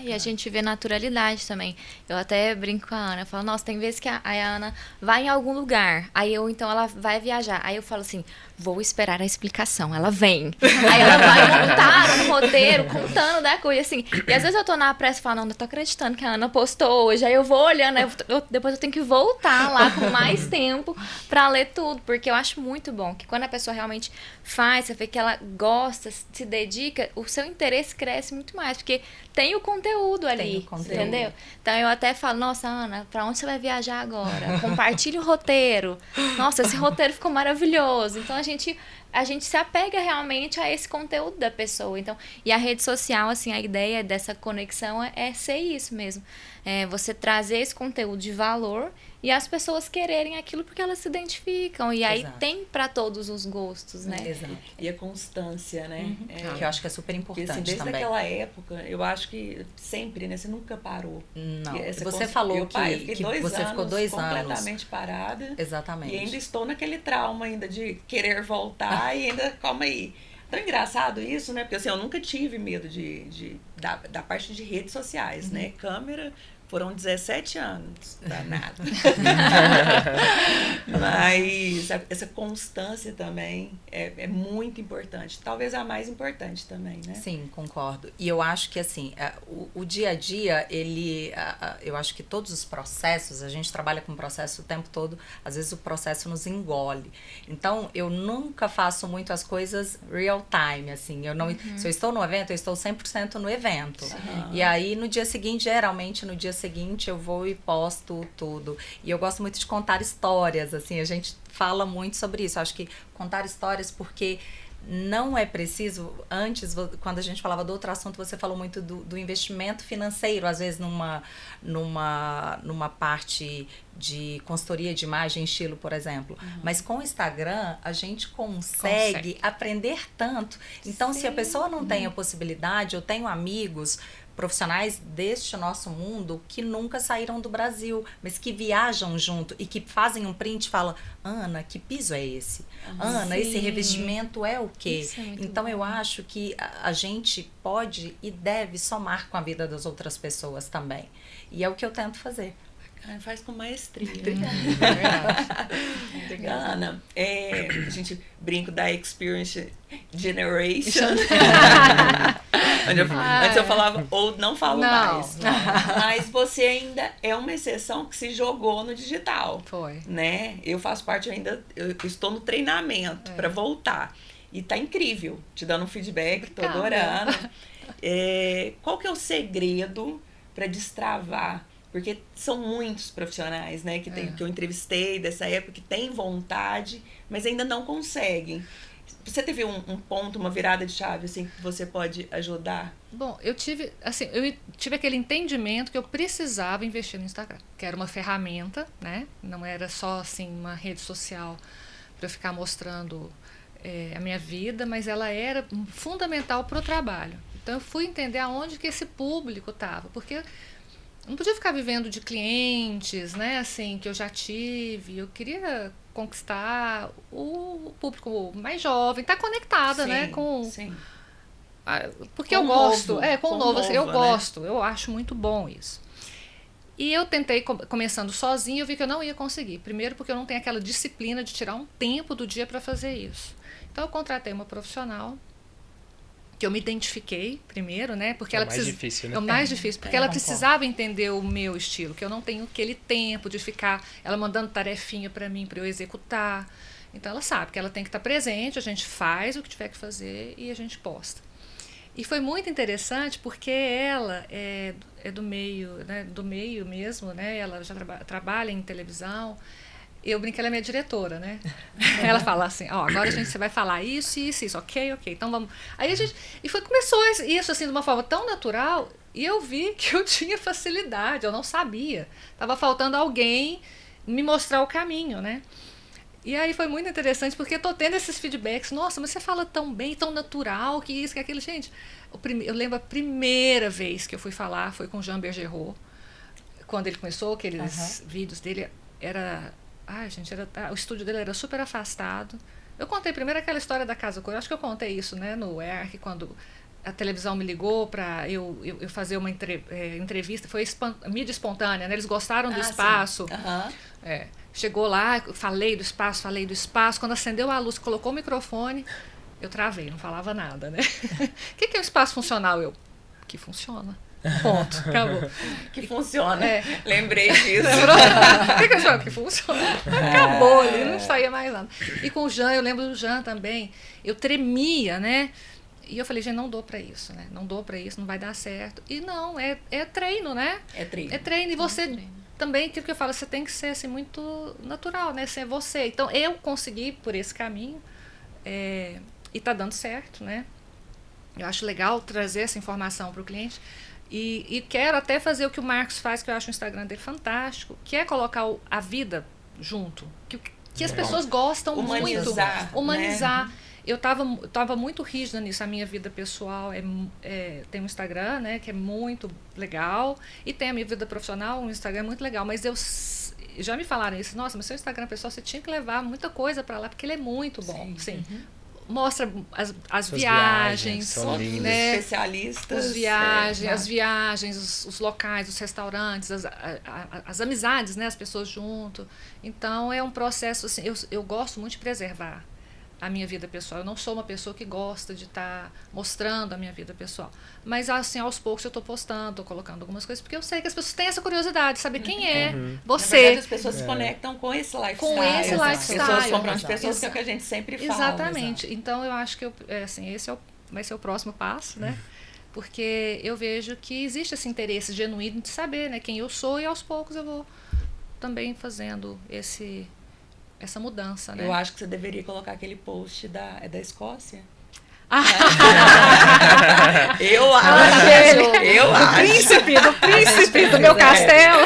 E a gente vê naturalidade também. Eu até brinco com a Ana, eu falo, nossa, tem vezes que a Ana vai em algum lugar, então ela vai viajar, aí eu falo assim, vou esperar a explicação, ela vem. Aí ela vai montar no roteiro, contando da coisa, assim. E às vezes eu tô na pressa e falo, não tô acreditando que a Ana postou hoje, aí eu vou olhando, depois eu tenho que voltar lá com mais tempo pra ler tudo, porque eu acho muito bom, que quando a pessoa realmente faz, você vê que ela gosta, se dedica, o seu interesse cresce muito mais, porque tem o conteúdo ali, entendeu? Então eu até falo, nossa, Ana, pra onde você vai viajar agora? Compartilhe o roteiro. Nossa, esse roteiro ficou maravilhoso. Então a gente se apega realmente a esse conteúdo da pessoa. Então, e a rede social, assim, a ideia dessa conexão é ser isso mesmo. Você trazer esse conteúdo de valor e as pessoas quererem aquilo porque elas se identificam. E aí tem para todos os gostos, né? Exato. E a constância, né? Que eu acho que é super importante assim, desde também. aquela época, eu acho que sempre, né? Você nunca parou. Não. Você falou que você ficou 2 anos completamente parada. Exatamente. E ainda estou naquele trauma ainda de querer voltar e ainda, calma aí. Tão engraçado isso, né? Porque assim, eu nunca tive medo da parte de redes sociais, né? Câmera, foram 17 anos, danado. Mas essa constância também é muito importante. Talvez a mais importante também, né? Sim, concordo. E eu acho que, assim, o dia a dia, eu acho que todos os processos, a gente trabalha com processo o tempo todo, às vezes o processo nos engole. Então, eu nunca faço muito as coisas real time, assim. Se eu estou no evento, eu estou 100% no evento. E aí, no dia seguinte, geralmente, no dia seguinte eu vou e posto tudo. E eu gosto muito de contar histórias, assim, a gente fala muito sobre isso. Eu acho que contar histórias porque não é preciso, antes, quando a gente falava do outro assunto, você falou muito do investimento financeiro, às vezes numa parte de consultoria de imagem, estilo, por exemplo. Mas com o Instagram, a gente consegue aprender tanto. Então, se a pessoa não tem a possibilidade, eu tenho amigos profissionais deste nosso mundo que nunca saíram do Brasil, mas que viajam junto e que fazem um print e falam: Ana, que piso é esse? Ana, esse revestimento é o quê? Então eu acho que a gente pode e deve somar com a vida das outras pessoas também. E é o que eu tento fazer. Faz com maestria. Obrigada. Ana, a gente brinca da Experience Generation. Antes eu falava, ou não falo mais. Não. Mas você ainda é uma exceção que se jogou no digital. Foi. Né? Eu faço parte ainda, eu estou no treinamento para voltar. E tá incrível, te dando um feedback, tô adorando. Qual que é o segredo para destravar? Porque são muitos profissionais, né, que eu entrevistei dessa época, que têm vontade, mas ainda não conseguem. Você teve um ponto, uma virada de chave, assim, que você pode ajudar? Bom, eu tive aquele entendimento que eu precisava investir no Instagram, que era uma ferramenta, né? Não era só, assim, uma rede social para eu ficar mostrando a minha vida, mas ela era fundamental para o trabalho. Então, eu fui entender aonde que esse público estava, porque não podia ficar vivendo de clientes, né, assim, que eu já tive. Eu queria conquistar o público mais jovem, estar conectada, né, com... Sim. Porque eu gosto. Com o novo, assim, eu gosto. Eu acho muito bom isso. E eu tentei, começando sozinha, eu vi que eu não ia conseguir. Primeiro porque eu não tenho aquela disciplina de tirar um tempo do dia para fazer isso. Então eu contratei uma profissional, que eu me identifiquei primeiro, né? Porque ela mais difícil, né? É o mais difícil, porque ela precisava entender o meu estilo, que eu não tenho aquele tempo de ficar ela mandando tarefinha para mim, para eu executar. Então ela sabe que ela tem que estar presente, a gente faz o que tiver que fazer e a gente posta. E foi muito interessante porque ela é do meio, né? Do meio mesmo, né? Ela já trabalha em televisão. Eu brinco, ela é minha diretora, né? Ela fala assim, agora você vai falar isso, ok, então vamos... Aí começou isso assim de uma forma tão natural, e eu vi que eu tinha facilidade, eu não sabia. Tava faltando alguém me mostrar o caminho, né? E aí foi muito interessante, porque eu tô tendo esses feedbacks, nossa, mas você fala tão bem, tão natural, que isso, que aquilo. Gente, eu lembro a primeira vez que eu fui falar, foi com o Jean Bergerot, quando ele começou, aqueles vídeos dele, o estúdio dele era super afastado. Eu contei primeiro aquela história da Casa Cor. Eu acho que eu contei isso, né, no ERC, quando a televisão me ligou para eu fazer uma entrevista. Foi mídia espontânea, né? Eles gostaram do espaço. Chegou lá, falei do espaço. Quando acendeu a luz, colocou o microfone, eu travei, não falava nada, né? O que é um espaço funcional? Que funciona. Ponto, acabou. Que funciona. Lembrei disso. Que funciona. Acabou ali, não saía mais nada. E com o Jean, eu lembro do Jean também, eu tremia, né? E eu falei, gente, não dou pra isso, né? Não dou pra isso, não vai dar certo. E não, é treino, né? É treino. É treino. E você também, aquilo que eu falo, você tem que ser assim, muito natural, né? Ser você. Então, eu consegui por esse caminho e tá dando certo, né? Eu acho legal trazer essa informação pro cliente. E quero até fazer o que o Marcos faz, que eu acho o Instagram dele fantástico, que é colocar a vida junto. Que as pessoas gostam muito. Humanizar. Né? Eu tava muito rígida nisso. A minha vida pessoal tem um Instagram, né, que é muito legal. E tem a minha vida profissional, um Instagram muito legal. Mas já me falaram isso. Nossa, mas seu Instagram pessoal, você tinha que levar muita coisa para lá, porque ele é muito bom. Sim. Mostra as viagens, né? Especialistas. As viagens, os locais, os restaurantes, as amizades, né? As pessoas junto. Então, é um processo, assim, eu gosto muito de preservar a minha vida pessoal. Eu não sou uma pessoa que gosta de estar mostrando a minha vida pessoal. Mas, assim, aos poucos eu estou postando, estou colocando algumas coisas, porque eu sei que as pessoas têm essa curiosidade, saber quem é você. Na verdade, as pessoas se conectam com esse lifestyle. Com esse lifestyle. As pessoas compram de pessoas, que é o que a gente sempre fala. Exatamente. Então, eu acho que esse vai ser o próximo passo, né? porque eu vejo que existe esse interesse genuíno de saber, né, quem eu sou, e aos poucos eu vou também fazendo essa mudança, né? Eu acho que você deveria colocar aquele post da Escócia. Eu acho. Do príncipe do meu castelo.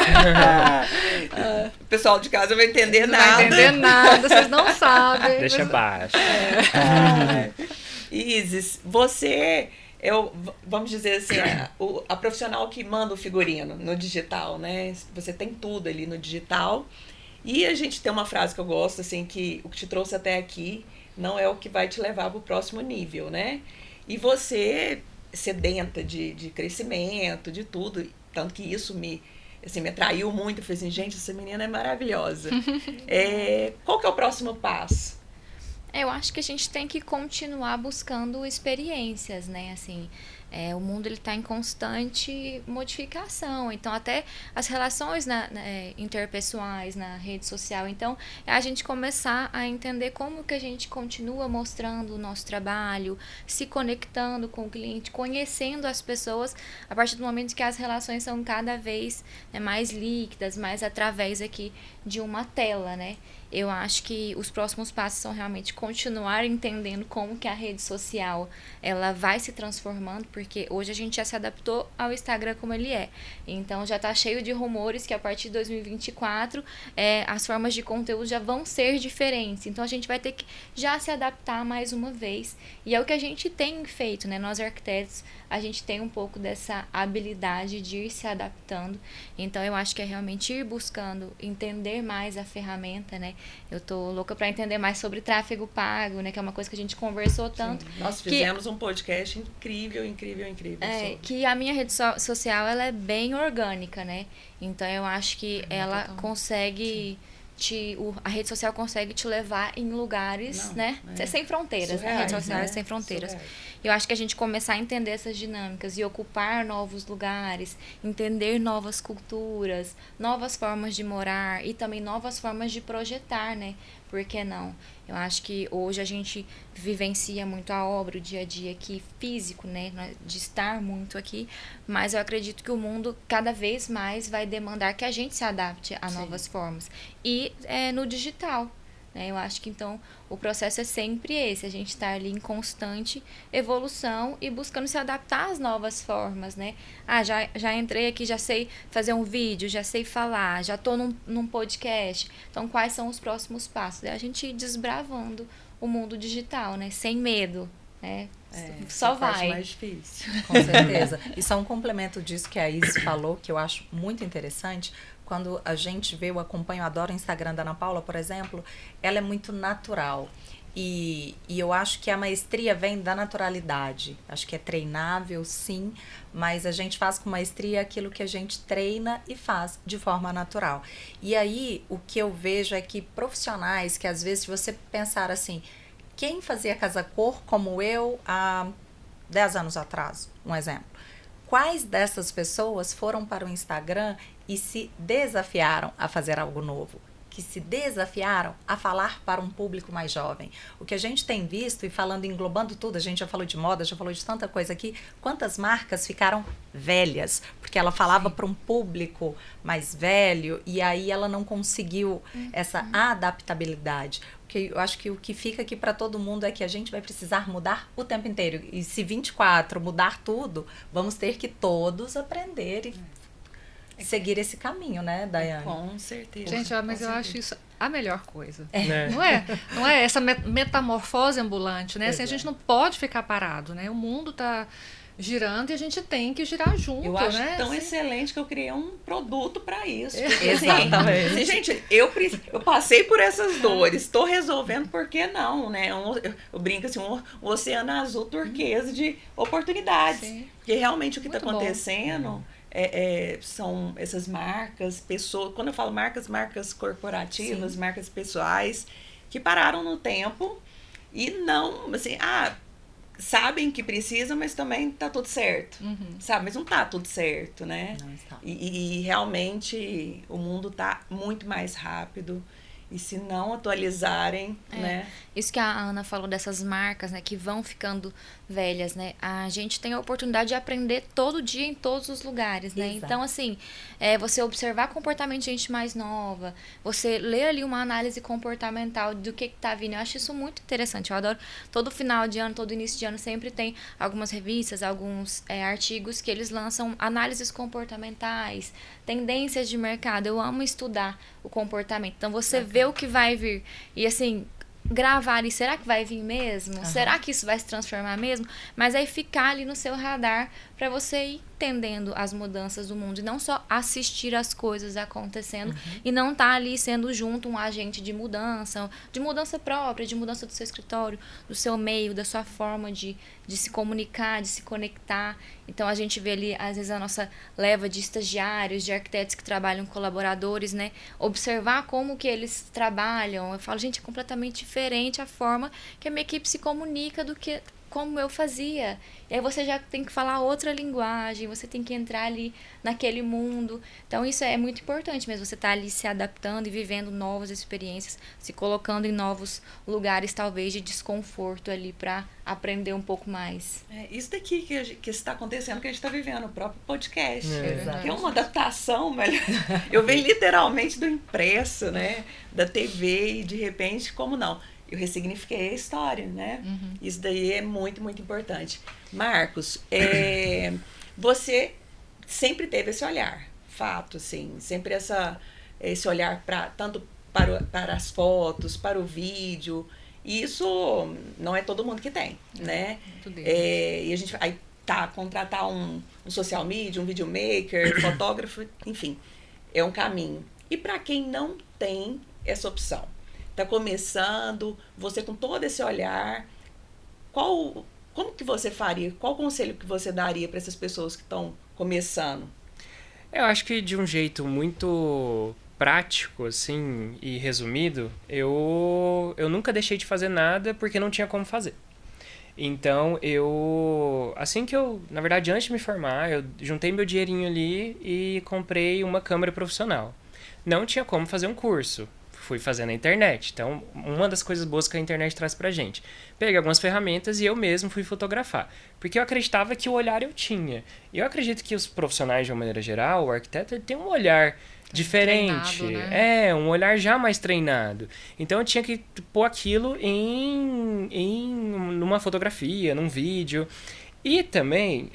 O pessoal de casa não vai entender nada. Não vai entender nada, vocês não sabem. Deixa baixo. Isis, você, vamos dizer assim, a profissional que manda o figurino no digital, né? Você tem tudo ali no digital. E a gente tem uma frase que eu gosto, assim, que o que te trouxe até aqui não é o que vai te levar para o próximo nível, né? E você, sedenta de crescimento, de tudo, tanto que isso me atraiu muito. Eu falei assim, gente, essa menina é maravilhosa. Qual que é o próximo passo? Eu acho que a gente tem que continuar buscando experiências, né? Assim, o mundo ele está em constante modificação, então até as relações interpessoais na rede social, então é a gente começar a entender como que a gente continua mostrando o nosso trabalho, se conectando com o cliente, conhecendo as pessoas a partir do momento que as relações são cada vez mais líquidas, mais através aqui de uma tela, né? Eu acho que os próximos passos são realmente continuar entendendo como que a rede social ela vai se transformando, porque hoje a gente já se adaptou ao Instagram como ele é. Então já está cheio de rumores que a partir de 2024 as formas de conteúdo já vão ser diferentes. Então a gente vai ter que já se adaptar mais uma vez. E é o que a gente tem feito, né? Nós arquitetos, a gente tem um pouco dessa habilidade de ir se adaptando. Então eu acho que é realmente ir buscando entender mais a ferramenta, né? Eu tô louca para entender mais sobre tráfego pago, né? Que é uma coisa que a gente conversou tanto. Sim. Nós fizemos um podcast incrível. Que a minha rede social, ela é bem orgânica, né? Então, eu acho que ela consegue... a rede social consegue te levar em lugares, né? Sem fronteiras. Surreais, a rede social é sem fronteiras. Eu acho que a gente começar a entender essas dinâmicas e ocupar novos lugares, entender novas culturas, novas formas de morar e também novas formas de projetar, né? Por que não? Eu acho que hoje a gente vivencia muito a obra, o dia a dia aqui, físico, né? De estar muito aqui, mas eu acredito que o mundo cada vez mais vai demandar que a gente se adapte a novas formas. E no digital, né? Eu acho que então o processo é sempre esse, a gente estar ali em constante evolução e buscando se adaptar às novas formas, né? Já entrei aqui, já sei fazer um vídeo, já sei falar, já estou num podcast. Então, quais são os próximos passos? É a gente ir desbravando o mundo digital, né? Sem medo, né? Só vai. Mais difícil. Com certeza. E só um complemento disso que a Isis falou, que eu acho muito interessante. Quando a gente vê, eu acompanho, adoro o Instagram da Ana Paula, por exemplo, ela é muito natural. E eu acho que a maestria vem da naturalidade. Acho que é treinável, sim, mas a gente faz com maestria aquilo que a gente treina e faz de forma natural. E aí, o que eu vejo é que profissionais que, às vezes, se você pensar assim, quem fazia casa-cor como eu há 10 anos atrás, um exemplo. Quais dessas pessoas foram para o Instagram e se desafiaram a fazer algo novo? Que se desafiaram a falar para um público mais jovem. O que a gente tem visto, e falando, englobando tudo, a gente já falou de moda, já falou de tanta coisa aqui, quantas marcas ficaram velhas, porque ela falava para um público mais velho e aí ela não conseguiu essa adaptabilidade. Eu acho que o que fica aqui para todo mundo é que a gente vai precisar mudar o tempo inteiro. E se 24 mudar tudo, vamos ter que todos aprender e seguir esse caminho, né, Daiane? Com certeza. Gente, mas eu acho isso a melhor coisa. É. Não é essa metamorfose ambulante, né? Assim, a gente não pode ficar parado, né? O mundo está girando e a gente tem que girar junto, eu acho né? tão excelente que eu criei um produto para isso. Porque, exatamente. Assim, gente, eu passei por essas dores, estou resolvendo, por que não, né? Eu brinco assim, um oceano azul turquesa de oportunidades. Sim. Porque realmente o que está Muito bom. acontecendo são essas marcas, pessoas, quando eu falo marcas corporativas, marcas pessoais, que pararam no tempo e não, assim, sabem que precisam, mas também tá tudo certo, sabe? Mas não tá tudo certo, né? Não está. E realmente o mundo tá muito mais rápido. E se não atualizarem, né? Isso que a Ana falou dessas marcas, né, que vão ficando velhas, né? A gente tem a oportunidade de aprender todo dia em todos os lugares, né? Exato. Então, assim, você observar comportamento de gente mais nova, você ler ali uma análise comportamental do que tá vindo. Eu acho isso muito interessante. Eu adoro. Todo final de ano, todo início de ano, sempre tem algumas revistas, alguns artigos que eles lançam análises comportamentais, tendências de mercado. Eu amo estudar o comportamento. Então, você vê o que vai vir. E, assim, gravar ali, será que vai vir mesmo? Uhum. Será que isso vai se transformar mesmo? Mas aí ficar ali no seu radar para você ir entendendo as mudanças do mundo e não só assistir as coisas acontecendo e não estar ali sendo junto um agente de mudança própria, de mudança do seu escritório, do seu meio, da sua forma de se comunicar, de se conectar. Então a gente vê ali, às vezes, a nossa leva de estagiários, de arquitetos que trabalham com colaboradores, né? Observar como que eles trabalham. Eu falo, gente, é completamente diferente a forma que a minha equipe se comunica do que como eu fazia. E aí você já tem que falar outra linguagem, você tem que entrar ali naquele mundo. Então isso é muito importante mesmo, você tá ali se adaptando e vivendo novas experiências, se colocando em novos lugares, talvez, de desconforto ali para aprender um pouco mais. Isso daqui que está acontecendo, que a gente está vivendo, o próprio podcast. Que é uma adaptação, eu venho literalmente do impresso, né? Da TV e de repente, como não? Eu ressignifiquei a história, né? Isso daí é muito, muito importante. Marcos, você sempre teve esse olhar, fato, assim, sempre esse olhar tanto para as fotos, para o vídeo. E isso não é todo mundo que tem, né? E a gente vai contratar um social media, um videomaker, fotógrafo, enfim, é um caminho. E para quem não tem essa opção, está começando, você com todo esse olhar, como que você faria? Qual conselho que você daria para essas pessoas que estão começando? Eu acho que de um jeito muito prático, assim, e resumido, eu nunca deixei de fazer nada porque não tinha como fazer. Então, assim que na verdade, antes de me formar, eu juntei meu dinheirinho ali e comprei uma câmera profissional. Não tinha como fazer um curso. Fui fazer na internet. Então, uma das coisas boas que a internet traz pra gente. Peguei algumas ferramentas e eu mesmo fui fotografar. Porque eu acreditava que o olhar eu tinha. E eu acredito que os profissionais, de uma maneira geral, o arquiteto, ele tem um olhar diferente. Treinado, né? Um olhar já mais treinado. Então, eu tinha que pôr aquilo numa fotografia, num vídeo. E também,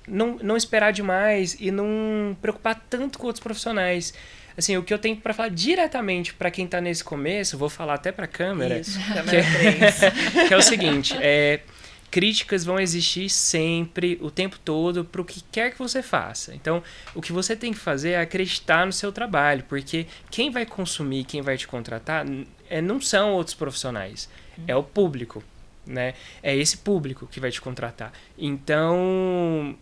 não esperar demais e não preocupar tanto com outros profissionais. Assim, o que eu tenho para falar diretamente para quem tá nesse começo, vou falar até para a câmera. Isso, câmera 3. Que é o seguinte, críticas vão existir sempre, o tempo todo, para o que quer que você faça. Então, o que você tem que fazer é acreditar no seu trabalho, porque quem vai consumir, quem vai te contratar, não são outros profissionais, é o público, né? É esse público que vai te contratar. Então,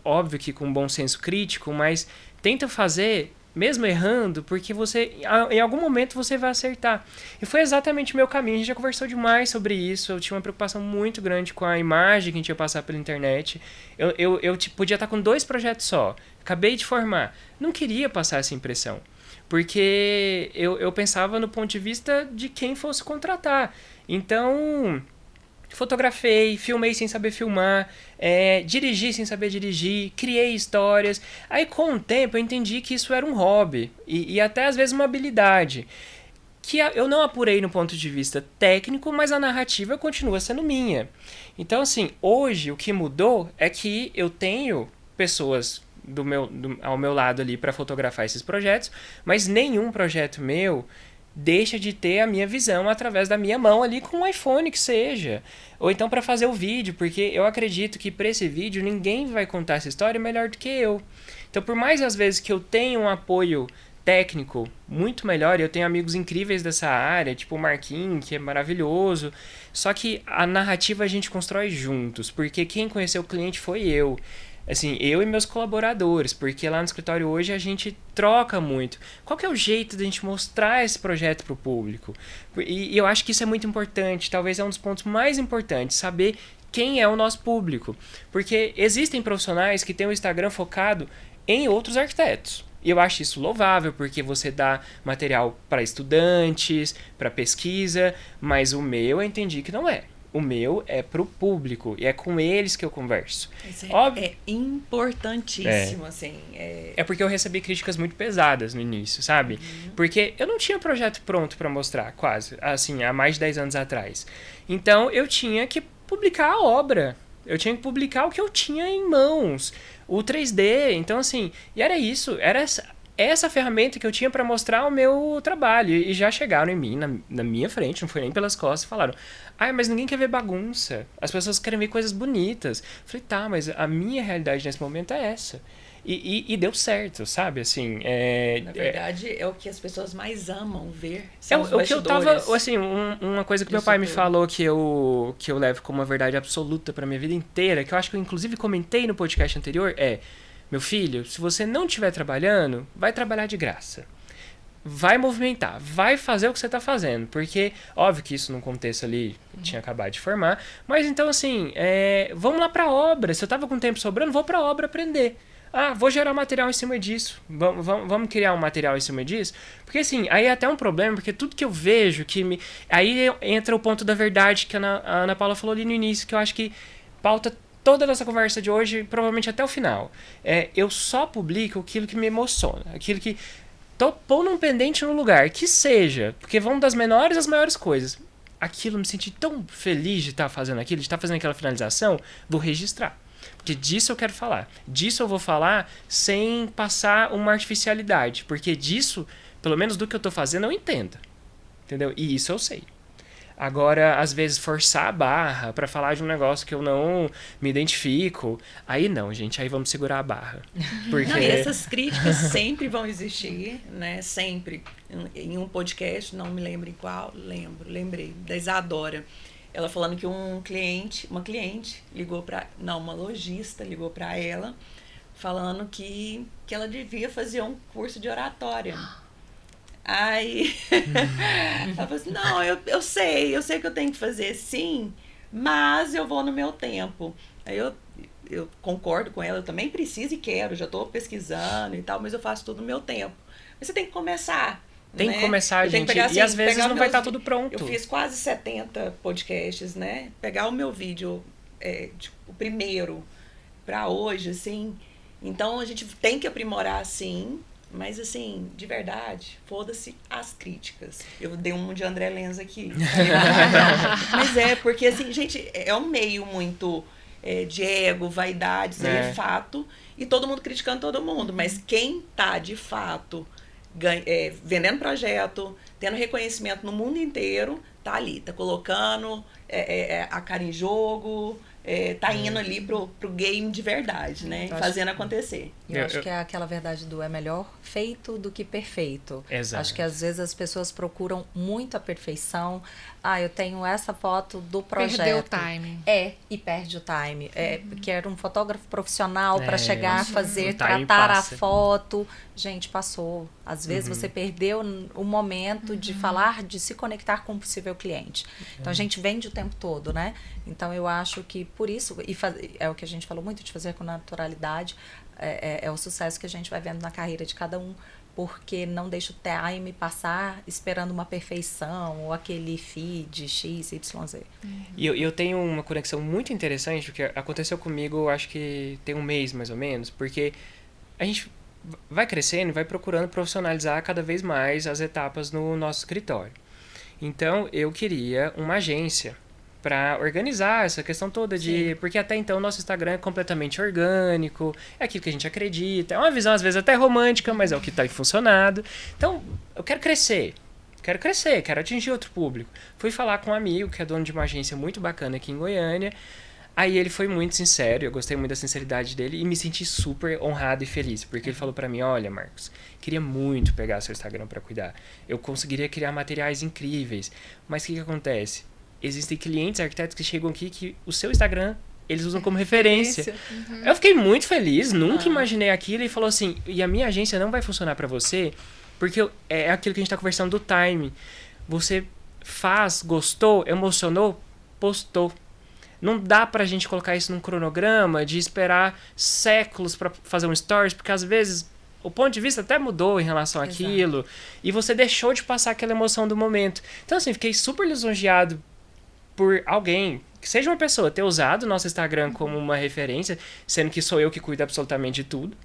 óbvio que com bom senso crítico, mas tenta fazer mesmo errando, porque em algum momento você vai acertar. E foi exatamente o meu caminho. A gente já conversou demais sobre isso. Eu tinha uma preocupação muito grande com a imagem que a gente ia passar pela internet. Eu podia estar com 2 projetos só. Acabei de formar. Não queria passar essa impressão. Porque eu pensava no ponto de vista de quem fosse contratar. Então, fotografei, filmei sem saber filmar, dirigi sem saber dirigir, criei histórias. Aí, com o tempo, eu entendi que isso era um hobby e até, às vezes, uma habilidade. Que eu não apurei no ponto de vista técnico, mas a narrativa continua sendo minha. Então, assim, hoje, o que mudou é que eu tenho pessoas ao meu lado ali para fotografar esses projetos, mas nenhum projeto meu deixa de ter a minha visão através da minha mão ali com um iPhone que seja. Ou então para fazer o vídeo, porque eu acredito que para esse vídeo ninguém vai contar essa história melhor do que eu. Então, por mais às vezes que eu tenha um apoio técnico muito melhor, eu tenho amigos incríveis dessa área, tipo o Marquinhos, que é maravilhoso, só que a narrativa a gente constrói juntos, porque quem conheceu o cliente foi eu. Assim, eu e meus colaboradores, porque lá no escritório hoje a gente troca muito. Qual que é o jeito de a gente mostrar esse projeto para o público? E eu acho que isso é muito importante, talvez é um dos pontos mais importantes, saber quem é o nosso público. Porque existem profissionais que têm um Instagram focado em outros arquitetos. E eu acho isso louvável, porque você dá material para estudantes, para pesquisa, mas o meu eu entendi que não é. O meu é pro público e é com eles que eu converso. Isso é importantíssimo, assim. É porque eu recebi críticas muito pesadas no início, sabe? Porque eu não tinha projeto pronto para mostrar, quase, assim, há mais de 10 anos atrás. Então, eu tinha que publicar a obra. Eu tinha que publicar o que eu tinha em mãos. O 3D. Então, assim, e era isso. Era essa ferramenta que eu tinha para mostrar o meu trabalho. E já chegaram em mim, na minha frente, não foi nem pelas costas, e falaram: mas ninguém quer ver bagunça. As pessoas querem ver coisas bonitas. Eu falei, tá, mas a minha realidade nesse momento é essa. E deu certo, sabe? Assim, na verdade, é o que as pessoas mais amam ver. O que eu tava, assim, uma coisa que meu pai me falou que eu levo como uma verdade absoluta pra minha vida inteira, que eu acho que eu inclusive comentei no podcast anterior, meu filho, se você não estiver trabalhando, vai trabalhar de graça. Vai movimentar, vai fazer o que você está fazendo, porque, óbvio que isso num contexto ali, tinha acabado de formar, mas então assim, vamos lá para a obra, se eu estava com tempo sobrando, vou para a obra aprender. Vou gerar material em cima disso, vamos criar um material em cima disso, porque assim, aí é até um problema, porque tudo que eu vejo, aí entra o ponto da verdade que a Ana Paula falou ali no início, que eu acho que pauta toda a nossa conversa de hoje, provavelmente até o final. Eu só publico aquilo que me emociona, aquilo que tô pondo um pendente no lugar, que seja, porque vão das menores às maiores coisas. Aquilo, me senti tão feliz de estar fazendo aquilo, de estar fazendo aquela finalização, vou registrar. Porque disso eu quero falar. Disso eu vou falar sem passar uma artificialidade, porque disso, pelo menos do que eu tô fazendo, eu entendo. Entendeu? E isso eu sei. Agora, às vezes, forçar a barra pra falar de um negócio que eu não me identifico, aí não, gente, aí vamos segurar a barra. Porque... Não, e essas críticas sempre vão existir, né? Sempre. Em um podcast, não me lembro em qual, lembrei, da Isadora. Ela falando que uma cliente ligou uma lojista ligou pra ela, falando que ela devia fazer um curso de oratória. Aí ela falou assim, não, eu sei que eu tenho que fazer sim, mas eu vou no meu tempo. Aí eu concordo com ela, eu também preciso e quero, já estou pesquisando e tal, mas eu faço tudo no meu tempo. Mas você tem que começar. Tem que começar, gente, pegar, assim, e às vezes não vai estar tudo pronto. Eu fiz quase 70 podcasts, né? Pegar o meu vídeo, o primeiro, para hoje, assim. Então a gente tem que aprimorar, sim. Mas, assim, de verdade, foda-se as críticas. Eu dei um de André Lenz aqui. Mas porque, assim, gente, é um meio muito de ego, vaidade, isso aí é fato. E todo mundo criticando todo mundo. Mas quem tá, de fato, vendendo projeto, tendo reconhecimento no mundo inteiro, tá ali. Tá colocando a cara em jogo... tá indo ali pro game de verdade, né? Fazendo acontecer. Eu acho que é aquela verdade do é melhor feito do que perfeito. Exato. Acho que às vezes as pessoas procuram muito a perfeição. Eu tenho essa foto do projeto. Perdeu o time. E perde o time. Quero um fotógrafo profissional para chegar a fazer, tratar a foto. Gente, passou. Às vezes você perdeu o momento de falar, de se conectar com o possível cliente. Então a gente vende o tempo todo, né? Então eu acho que por isso, é o que a gente falou muito, de fazer com naturalidade, é o sucesso que a gente vai vendo na carreira de cada um, porque não deixa o time passar esperando uma perfeição ou aquele feed X, Y, Z. E eu tenho uma conexão muito interessante, porque aconteceu comigo, acho que tem um mês mais ou menos, porque a gente vai crescendo e vai procurando profissionalizar cada vez mais as etapas no nosso escritório. Então, eu queria uma agência para organizar essa questão toda de... Porque até então o nosso Instagram é completamente orgânico, é aquilo que a gente acredita, é uma visão às vezes até romântica, mas é o que está funcionado. Então, eu quero crescer, quero atingir outro público. Fui falar com um amigo que é dono de uma agência muito bacana aqui em Goiânia, aí ele foi muito sincero, eu gostei muito da sinceridade dele e me senti super honrado e feliz, porque ele falou para mim, olha, Marcos, queria muito pegar seu Instagram para cuidar, eu conseguiria criar materiais incríveis, mas o que acontece? Existem clientes, arquitetos que chegam aqui que o seu Instagram eles usam como referência. Eu fiquei muito feliz, nunca imaginei aquilo, e falou assim, e a minha agência não vai funcionar para você, porque é aquilo que a gente tá conversando do time. Você faz, gostou, emocionou, postou. Não dá pra gente colocar isso num cronograma de esperar séculos pra fazer um stories, porque às vezes o ponto de vista até mudou em relação àquilo, e você deixou de passar aquela emoção do momento. Então, assim, fiquei super lisonjeado por alguém, que seja uma pessoa, ter usado o nosso Instagram como uma referência, sendo que sou eu que cuido absolutamente de tudo.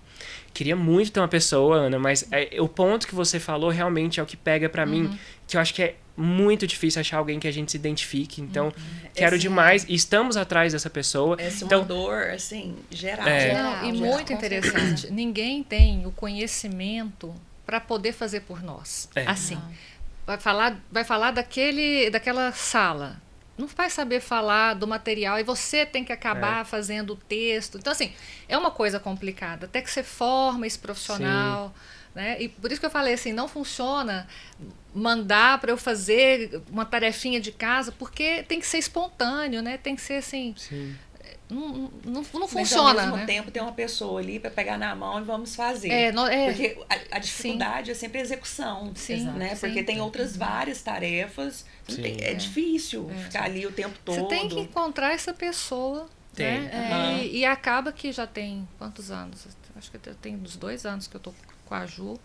Queria muito ter uma pessoa, Ana, mas o ponto que você falou realmente é o que pega pra mim, que eu acho que é muito difícil achar alguém que a gente se identifique. Então, quero demais. E estamos atrás dessa pessoa. Essa então, uma dor, assim, geral. E muito interessante. Ninguém tem o conhecimento para poder fazer por nós. Assim, vai falar daquela sala. Não vai saber falar do material e você tem que acabar fazendo o texto. Então, assim, é uma coisa complicada. Até que você forma esse profissional, né? E por isso que eu falei assim, não funciona mandar para eu fazer uma tarefinha de casa, porque tem que ser espontâneo, né? Tem que ser assim... Sim. Não funciona, mas ao mesmo né? tempo tem uma pessoa ali para pegar na mão e vamos fazer. Porque a dificuldade é sempre a execução, né? Porque tem outras várias tarefas. É difícil ficar ali o tempo todo. Você tem que encontrar essa pessoa, né? E acaba que já tem quantos anos? Acho que tem uns 2 anos que eu tô com a Ju.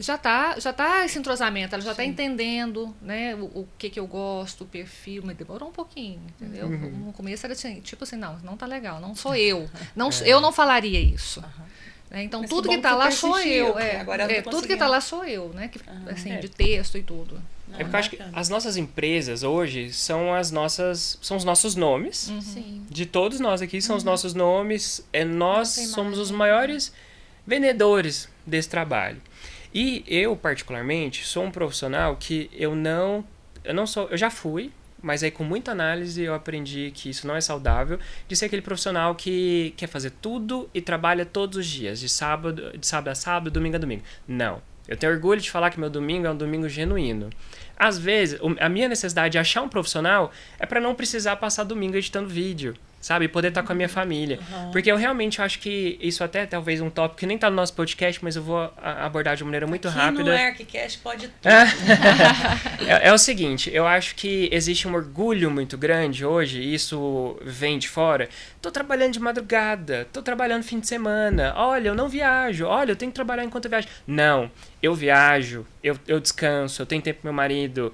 Já tá esse entrosamento, ela já tá entendendo, né, o que eu gosto, o perfil, mas demorou um pouquinho, entendeu? No começo era assim, tipo assim, não tá legal, não sou eu. Eu não falaria isso. Então, mas tudo que tá lá sou eu. Tudo que tá lá sou eu, né? Assim, de texto e tudo. Porque eu acho que as nossas empresas hoje são os nossos nomes. De todos nós aqui, são os nossos nomes. Nós somos os maiores vendedores desse trabalho. E eu, particularmente, sou um profissional que eu já fui, mas aí com muita análise eu aprendi que isso não é saudável, de ser aquele profissional que quer fazer tudo e trabalha todos os dias, de sábado a sábado, domingo a domingo. Não. Eu tenho orgulho de falar que meu domingo é um domingo genuíno. Às vezes, a minha necessidade de achar um profissional é para não precisar passar domingo editando vídeo, sabe? Poder estar com a minha família. Porque eu realmente acho que isso até talvez um tópico que nem tá no nosso podcast, mas eu vou abordar de uma maneira muito rápida. No ArcCast pode tudo. É o seguinte, eu acho que existe um orgulho muito grande hoje, e isso vem de fora. Tô trabalhando de madrugada, tô trabalhando fim de semana, olha, eu não viajo, olha, eu tenho que trabalhar enquanto eu viajo. Não, eu viajo, eu descanso, eu tenho tempo com meu marido,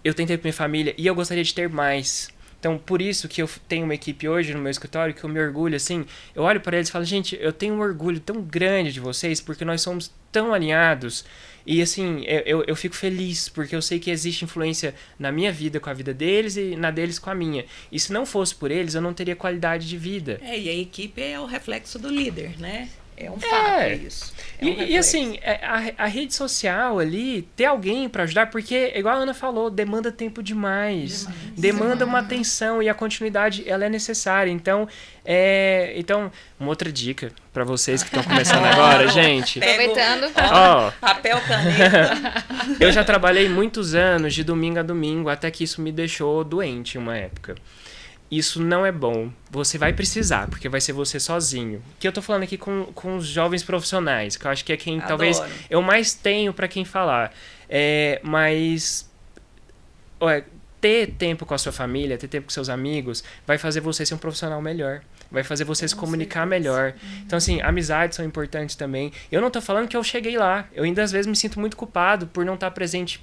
eu tenho tempo com minha família, e eu gostaria de ter mais. Então, por isso que eu tenho uma equipe hoje no meu escritório que eu me orgulho, assim, eu olho para eles e falo, gente, eu tenho um orgulho tão grande de vocês, porque nós somos tão alinhados, e assim, eu fico feliz, porque eu sei que existe influência na minha vida com a vida deles e na deles com a minha. E se não fosse por eles, eu não teria qualidade de vida. E a equipe é o reflexo do líder, né? É um fato isso. E assim, a rede social ali, ter alguém para ajudar, porque, igual a Ana falou, demanda tempo demais. Demanda uma atenção e a continuidade, ela é necessária. Então, uma outra dica para vocês que estão começando agora, gente. Aproveitando. Papel, caneta. Eu já trabalhei muitos anos de domingo a domingo, até que isso me deixou doente em uma época. Isso não é bom. Você vai precisar, porque vai ser você sozinho. Que eu tô falando aqui com os jovens profissionais, que eu acho que é quem talvez eu mais tenho para quem falar. Mas ter tempo com a sua família, ter tempo com seus amigos, vai fazer você ser um profissional melhor. Vai fazer você se comunicar melhor. Então, assim, amizades são importantes também. Eu não tô falando que eu cheguei lá. Eu ainda, às vezes, me sinto muito culpado por não estar presente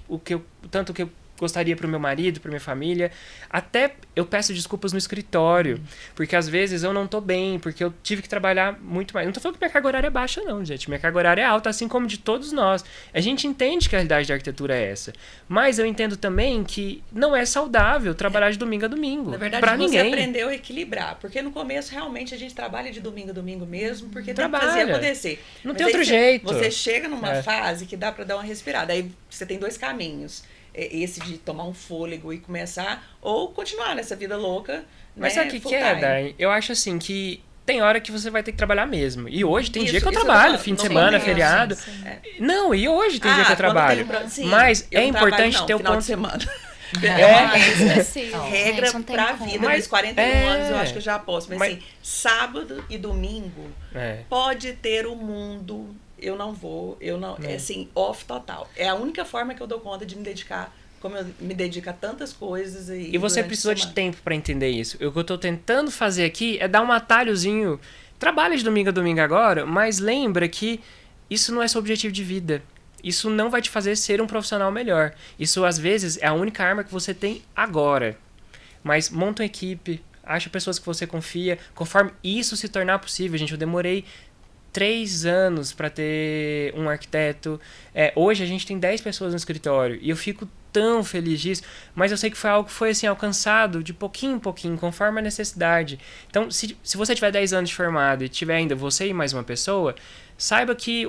tanto que eu gostaria para o meu marido, para minha família. Até eu peço desculpas no escritório, porque às vezes eu não tô bem, porque eu tive que trabalhar muito mais. Não tô falando que minha carga horária é baixa, não, gente. Minha carga horária é alta, assim como de todos nós. A gente entende que a realidade da arquitetura é essa. Mas eu entendo também que não é saudável trabalhar de domingo a domingo. Na verdade, você aprendeu a equilibrar. Porque no começo, realmente, a gente trabalha de domingo a domingo mesmo, porque tem que fazer acontecer. Não tem outro jeito. Você chega numa fase que dá para dar uma respirada. Aí você tem 2 caminhos. Esse de tomar um fôlego e começar, ou continuar nessa vida louca. Mas sabe o que é, Dai? Eu acho assim que tem hora que você vai ter que trabalhar mesmo. E hoje tem dia que eu trabalho, fim de semana, feriado. Não, e hoje tem dia que eu trabalho. Mas é importante ter o ponto de semana. Regra pra vida, mas 41 anos eu acho que eu já posso. Mas assim, sábado e domingo pode ter o mundo. Eu não vou, é assim, off total. É a única forma que eu dou conta de me dedicar, como eu me dedico a tantas coisas. E você precisou de tempo para entender isso. O que eu tô tentando fazer aqui é dar um atalhozinho trabalha de domingo a domingo agora, mas lembra que isso não é seu objetivo de vida. Isso não vai te fazer ser um profissional melhor. Isso, às vezes, é a única arma que você tem agora. Mas monta uma equipe, acha pessoas que você confia. Conforme isso se tornar possível, gente, eu demorei 3 anos para ter um arquiteto. Hoje a gente tem 10 pessoas no escritório e eu fico tão feliz disso, mas eu sei que foi algo que foi assim, alcançado de pouquinho em pouquinho, conforme a necessidade. Então, se você tiver 10 anos de formado e tiver ainda você e mais uma pessoa, saiba que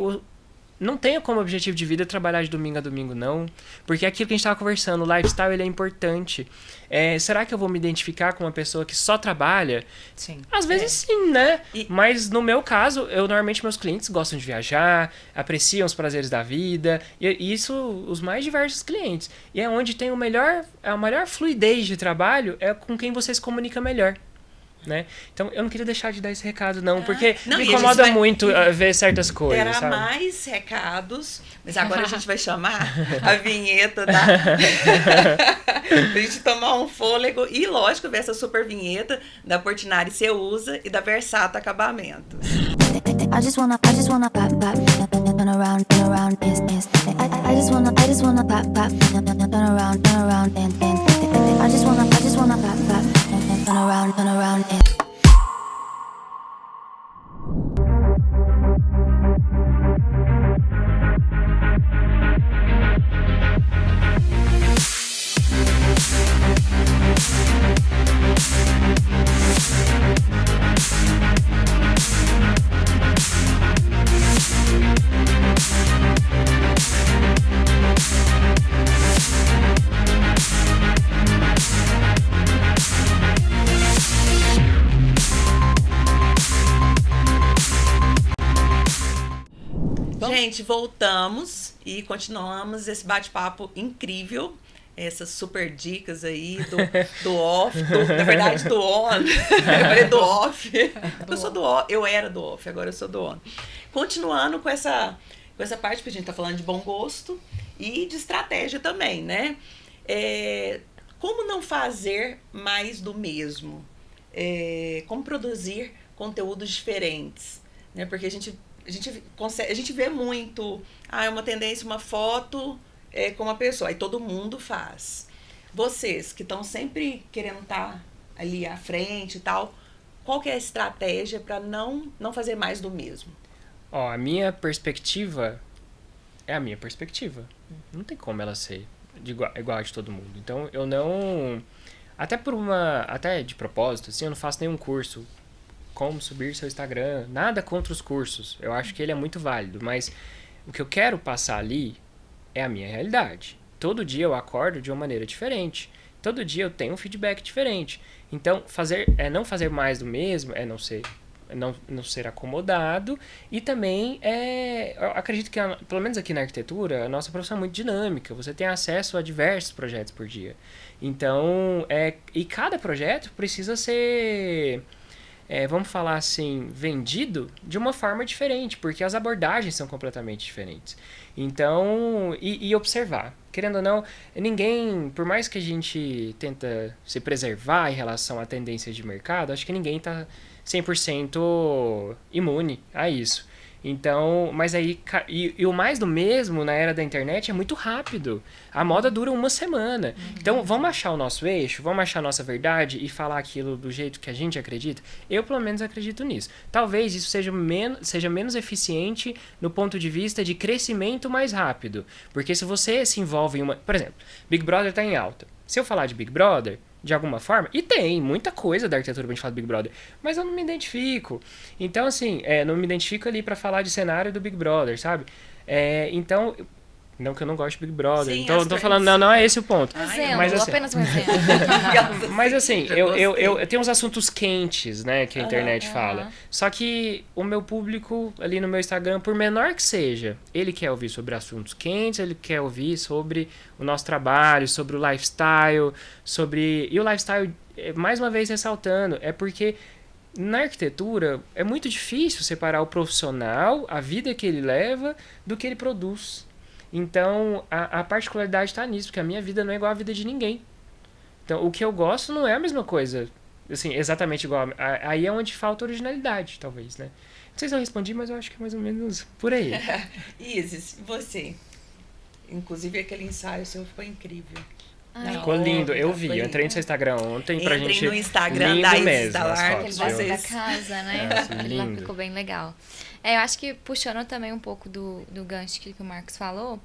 não tenha como objetivo de vida trabalhar de domingo a domingo, não. Porque é aquilo que a gente estava conversando, o lifestyle ele é importante. Será que eu vou me identificar com uma pessoa que só trabalha? Sim. Às vezes sim, né? Mas no meu caso, normalmente meus clientes gostam de viajar, apreciam os prazeres da vida. E isso, os mais diversos clientes. E é onde tem a maior fluidez de trabalho, é com quem você se comunica melhor. Né? Então, eu não queria deixar de dar esse recado, não, porque me incomoda muito ver certas coisas. Terá sabe? mais recados, mas agora a gente vai chamar a vinheta pra gente tomar um fôlego e, lógico, ver essa super vinheta da Portinari Ceusa e da Versato Acabamentos. I just wanna turn around, dance. I just wanna turn around, dance. I just wanna turn around, dance. Gente, voltamos e continuamos esse bate-papo incrível. Essas super dicas aí do off, na verdade do on. Eu falei do off. Eu sou do on, eu era do off, agora eu sou do on. Continuando com essa parte que a gente tá falando de bom gosto e de estratégia também, né? Como não fazer mais do mesmo? Como produzir conteúdos diferentes? Né? Porque a gente vê muito, é uma tendência, uma foto com uma pessoa, aí todo mundo faz. Vocês que estão sempre querendo estar ali à frente e tal, qual que é a estratégia para não fazer mais do mesmo? A minha perspectiva é a minha perspectiva. Não tem como ela ser igual a de todo mundo. Então, eu não... Até de propósito, assim, eu não faço nenhum curso como subir seu Instagram, nada contra os cursos. Eu acho que ele é muito válido, mas o que eu quero passar ali é a minha realidade. Todo dia eu acordo de uma maneira diferente. Todo dia eu tenho um feedback diferente. Então, não fazer mais do mesmo, não ser acomodado, e também eu acredito que, pelo menos aqui na arquitetura, a nossa profissão é muito dinâmica, você tem acesso a diversos projetos por dia. Então, e cada projeto precisa ser, vamos falar assim, vendido de uma forma diferente, porque as abordagens são completamente diferentes. Então, e observar. Querendo ou não, ninguém, por mais que a gente tenta se preservar em relação a tendências de mercado, acho que ninguém está 100% imune a isso. Então, mas aí, e o mais do mesmo na era da internet é muito rápido. A moda dura uma semana. Então, vamos achar o nosso eixo, vamos achar a nossa verdade e falar aquilo do jeito que a gente acredita? Eu, pelo menos, acredito nisso. Talvez isso seja menos eficiente no ponto de vista de crescimento mais rápido. Porque se você se envolve em uma... Por exemplo, Big Brother está em alta. Se eu falar de Big Brother, de alguma forma, e tem muita coisa da arquitetura pra gente falar do Big Brother, mas eu não me identifico. Então, assim, não me identifico ali pra falar de cenário do Big Brother, sabe? Então, não que eu não gosto de Big Brother, sim, então eu tô falando, não é esse o ponto. Mas, assim, apenas um exemplo. Mas assim, eu tenho uns assuntos quentes, né, que a internet fala. Só que o meu público ali no meu Instagram, por menor que seja, ele quer ouvir sobre assuntos quentes, ele quer ouvir sobre o nosso trabalho, sobre o lifestyle, e o lifestyle, mais uma vez ressaltando, é porque na arquitetura é muito difícil separar o profissional, a vida que ele leva, do que ele produz. Então, a particularidade está nisso, porque a minha vida não é igual à vida de ninguém. Então, o que eu gosto não é a mesma coisa assim, exatamente igual. Aí é onde falta originalidade, talvez, né? Não sei se eu respondi, mas eu acho que é mais ou menos por aí. Isis, você? Inclusive, aquele ensaio seu foi incrível. Ficou lindo, eu vi. Eu entrei no seu Instagram ontem pra gente... Entrei no Instagram da Isis da Lar, aquele da casa, né? Aquele lá ficou bem legal. Eu acho que, puxando também um pouco do gancho que o Marcos falou,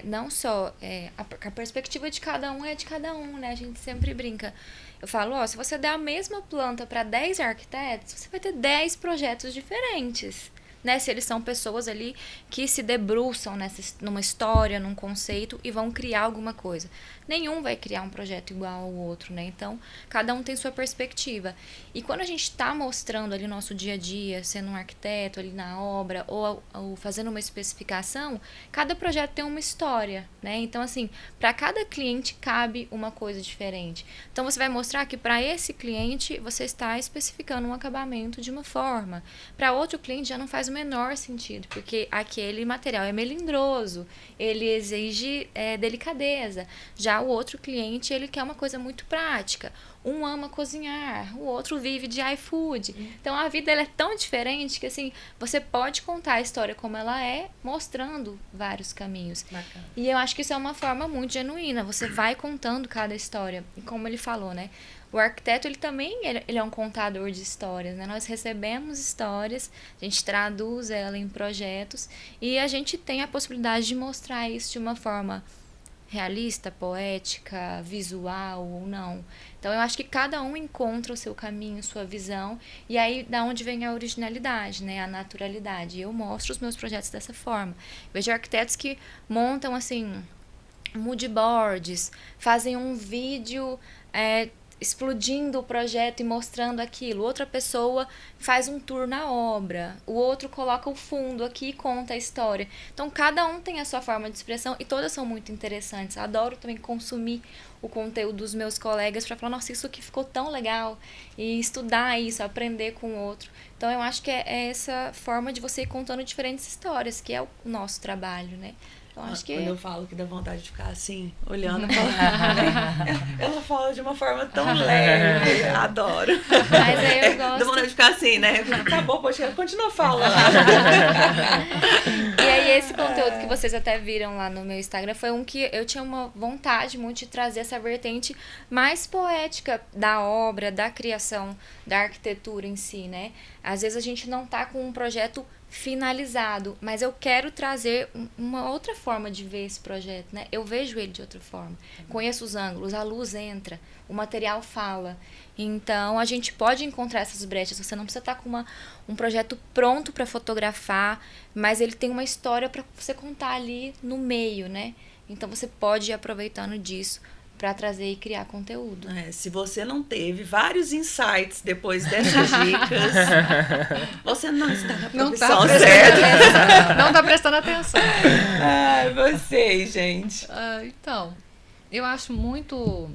não só a perspectiva de cada um é de cada um, né? A gente sempre brinca. Eu falo, se você der a mesma planta para 10 arquitetos, você vai ter 10 projetos diferentes. Né, se eles são pessoas ali que se debruçam numa história, num conceito e vão criar alguma coisa. Nenhum vai criar um projeto igual ao outro, né? Então, cada um tem sua perspectiva. E quando a gente está mostrando ali o nosso dia a dia, sendo um arquiteto ali na obra ou fazendo uma especificação, cada projeto tem uma história, né? Então, assim, para cada cliente cabe uma coisa diferente. Então, você vai mostrar que para esse cliente você está especificando um acabamento de uma forma. Para outro cliente já não faz o menor sentido, porque aquele material é melindroso, ele exige delicadeza. Já o outro cliente, ele quer uma coisa muito prática. Um ama cozinhar, o outro vive de iFood. Então, a vida ela é tão diferente que, assim, você pode contar a história como ela é, mostrando vários caminhos. Bacana. E eu acho que isso é uma forma muito genuína. Você vai contando cada história. E como ele falou, né? O arquiteto, ele também ele é um contador de histórias, né? Nós recebemos histórias, a gente traduz ela em projetos e a gente tem a possibilidade de mostrar isso de uma forma realista, poética, visual ou não. Então, eu acho que cada um encontra o seu caminho, sua visão, e aí da onde vem a originalidade, né? A naturalidade. Eu mostro os meus projetos dessa forma. Vejo arquitetos que montam, assim, mood boards, fazem um vídeo explodindo o projeto e mostrando aquilo. Outra pessoa faz um tour na obra. O outro coloca o fundo aqui e conta a história. Então, cada um tem a sua forma de expressão e todas são muito interessantes. Adoro também consumir o conteúdo dos meus colegas para falar, nossa, isso aqui ficou tão legal. E estudar isso, aprender com o outro. Então, eu acho que é essa forma de você ir contando diferentes histórias, que é o nosso trabalho, né? Eu acho que... Quando eu falo que dá vontade de ficar assim, olhando, ela fala de uma forma tão leve, adoro. Mas aí eu gosto... Dá vontade de ficar assim, né? Acabou, poxa, continua falando. E aí esse conteúdo que vocês até viram lá no meu Instagram foi um que eu tinha uma vontade muito de trazer essa vertente mais poética da obra, da criação, da arquitetura em si, né? Às vezes a gente não tá com um projeto finalizado, mas eu quero trazer uma outra forma de ver esse projeto, né? Eu vejo ele de outra forma, conheço os ângulos, a luz entra, o material fala, então a gente pode encontrar essas brechas. Você não precisa estar com um projeto pronto para fotografar, mas ele tem uma história para você contar ali no meio, né? Então você pode ir aproveitando disso para trazer e criar conteúdo. Se você não teve vários insights depois dessas dicas, você não está na profissão certa. Não está prestando atenção. Vocês, gente. Então, eu acho muito...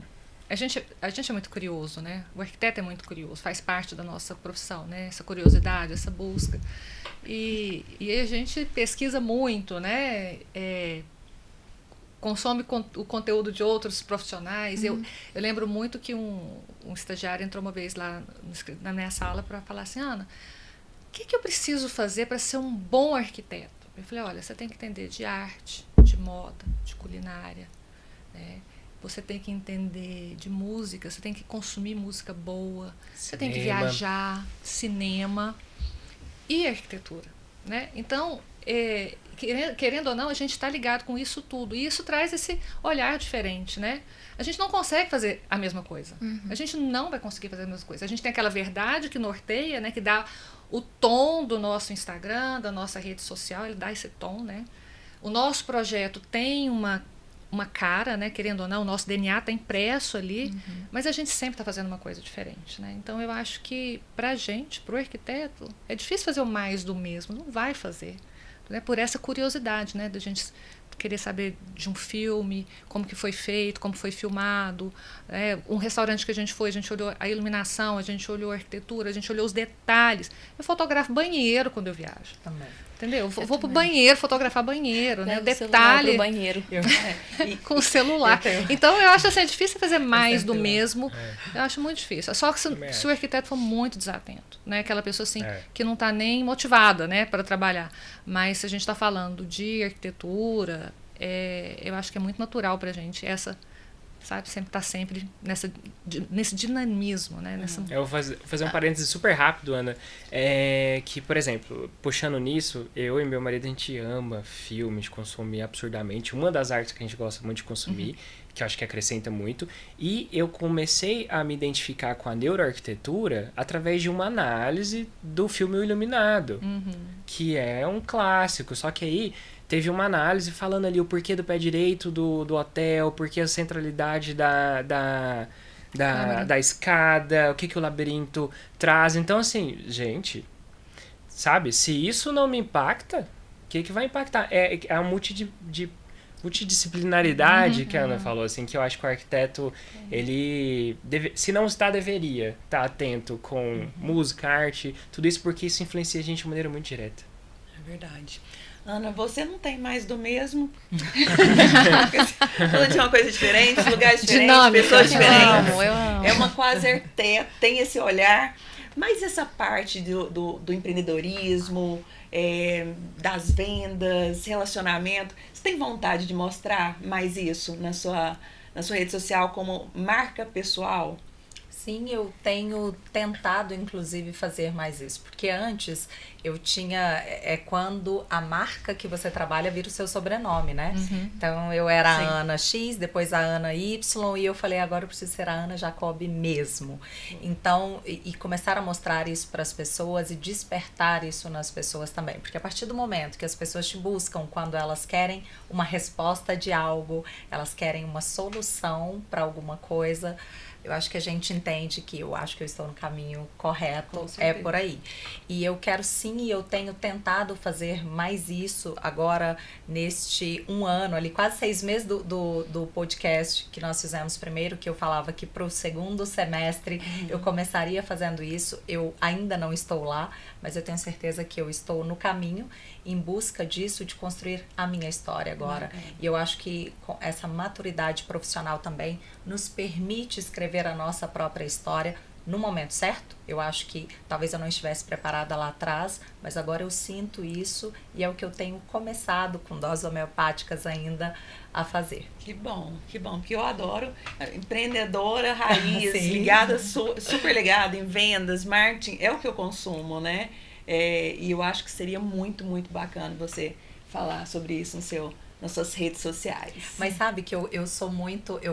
A gente é muito curioso, né? O arquiteto é muito curioso, faz parte da nossa profissão, né? Essa curiosidade, essa busca. E a gente pesquisa muito, né? Consome o conteúdo de outros profissionais. Eu lembro muito que um estagiário entrou uma vez lá na minha sala para falar assim, Ana, o que eu preciso fazer para ser um bom arquiteto? Eu falei, olha, você tem que entender de arte, de moda, de culinária, né? Você tem que entender de música, você tem que consumir música boa, você tem que viajar, cinema e arquitetura, né? Então, querendo ou não, a gente está ligado com isso tudo. E isso traz esse olhar diferente, né? A gente não consegue fazer a mesma coisa. A gente não vai conseguir fazer a mesma coisa. A gente tem aquela verdade que norteia, né? Que dá o tom do nosso Instagram, da nossa rede social, ele dá esse tom, né? O nosso projeto tem uma cara, né? Querendo ou não, o nosso DNA está impresso ali, mas a gente sempre está fazendo uma coisa diferente, né? Então, eu acho que pra gente, pro arquiteto, é difícil fazer o mais do mesmo. Não vai fazer. Né, por essa curiosidade, né, da gente querer saber de um filme, como que foi feito, como foi filmado, um restaurante que a gente olhou a iluminação, a gente olhou a arquitetura, a gente olhou os detalhes. Eu fotografo banheiro quando eu viajo. Também. Entendeu? Vou pro banheiro, fotografar banheiro, né? O detalhe. Pro banheiro. Com o celular. Então, eu acho assim, é difícil fazer mais do mesmo. Eu acho muito difícil. Só que se o arquiteto for muito desatento, né? Aquela pessoa assim, que não está nem motivada, né, para trabalhar. Mas se a gente está falando de arquitetura, eu acho que é muito natural para a gente essa, sabe, sempre nesse dinamismo, né? Eu vou fazer um parêntese super rápido, Ana, que, por exemplo, puxando nisso, eu e meu marido, a gente ama filmes, consumir absurdamente. Uma das artes que a gente gosta muito de consumir, que eu acho que acrescenta muito, e eu comecei a me identificar com a neuroarquitetura através de uma análise do filme O Iluminado, que é um clássico, só que aí teve uma análise falando ali o porquê do pé direito do hotel, porquê a centralidade da escada, o que o labirinto traz. Então, assim, gente, sabe, se isso não me impacta, o que vai impactar? É a multidisciplinaridade que a Ana falou, assim, que eu acho que o arquiteto, ele, se não está, deveria estar atento com música, arte, tudo isso, porque isso influencia a gente de maneira muito direta. É verdade. Ana, você não tem mais do mesmo? Falando de uma coisa diferente, lugares diferentes, dinâmica, pessoas diferentes. Eu amo. É uma quase arquiteta, tem esse olhar. Mas essa parte do empreendedorismo, das vendas, relacionamento, você tem vontade de mostrar mais isso na sua rede social como marca pessoal? Sim, eu tenho tentado, inclusive, fazer mais isso. Porque antes eu tinha... quando a marca que você trabalha vira o seu sobrenome, né? Então, eu era a Ana X, depois a Ana Y, e eu falei, agora eu preciso ser a Ana Jacob mesmo. Então, e começar a mostrar isso para as pessoas e despertar isso nas pessoas também. Porque a partir do momento que as pessoas te buscam quando elas querem uma resposta de algo, elas querem uma solução para alguma coisa... Eu acho que a gente entende que eu acho que eu estou no caminho correto, é por aí. E eu quero sim, e eu tenho tentado fazer mais isso agora neste 1 ano, ali quase 6 meses do podcast que nós fizemos primeiro, que eu falava que para o 2º semestre eu começaria fazendo isso. Eu ainda não estou lá, mas eu tenho certeza que eu estou no caminho em busca disso, de construir a minha história agora. E eu acho que essa maturidade profissional também nos permite escrever a nossa própria história no momento certo. Eu acho que talvez eu não estivesse preparada lá atrás, mas agora eu sinto isso e é o que eu tenho começado com doses homeopáticas ainda a fazer. Que bom, porque eu adoro empreendedora raiz, ligada, super ligada em vendas, marketing, é o que eu consumo, né? E eu acho que seria muito, muito bacana você falar sobre isso nas suas redes sociais. Mas sabe que eu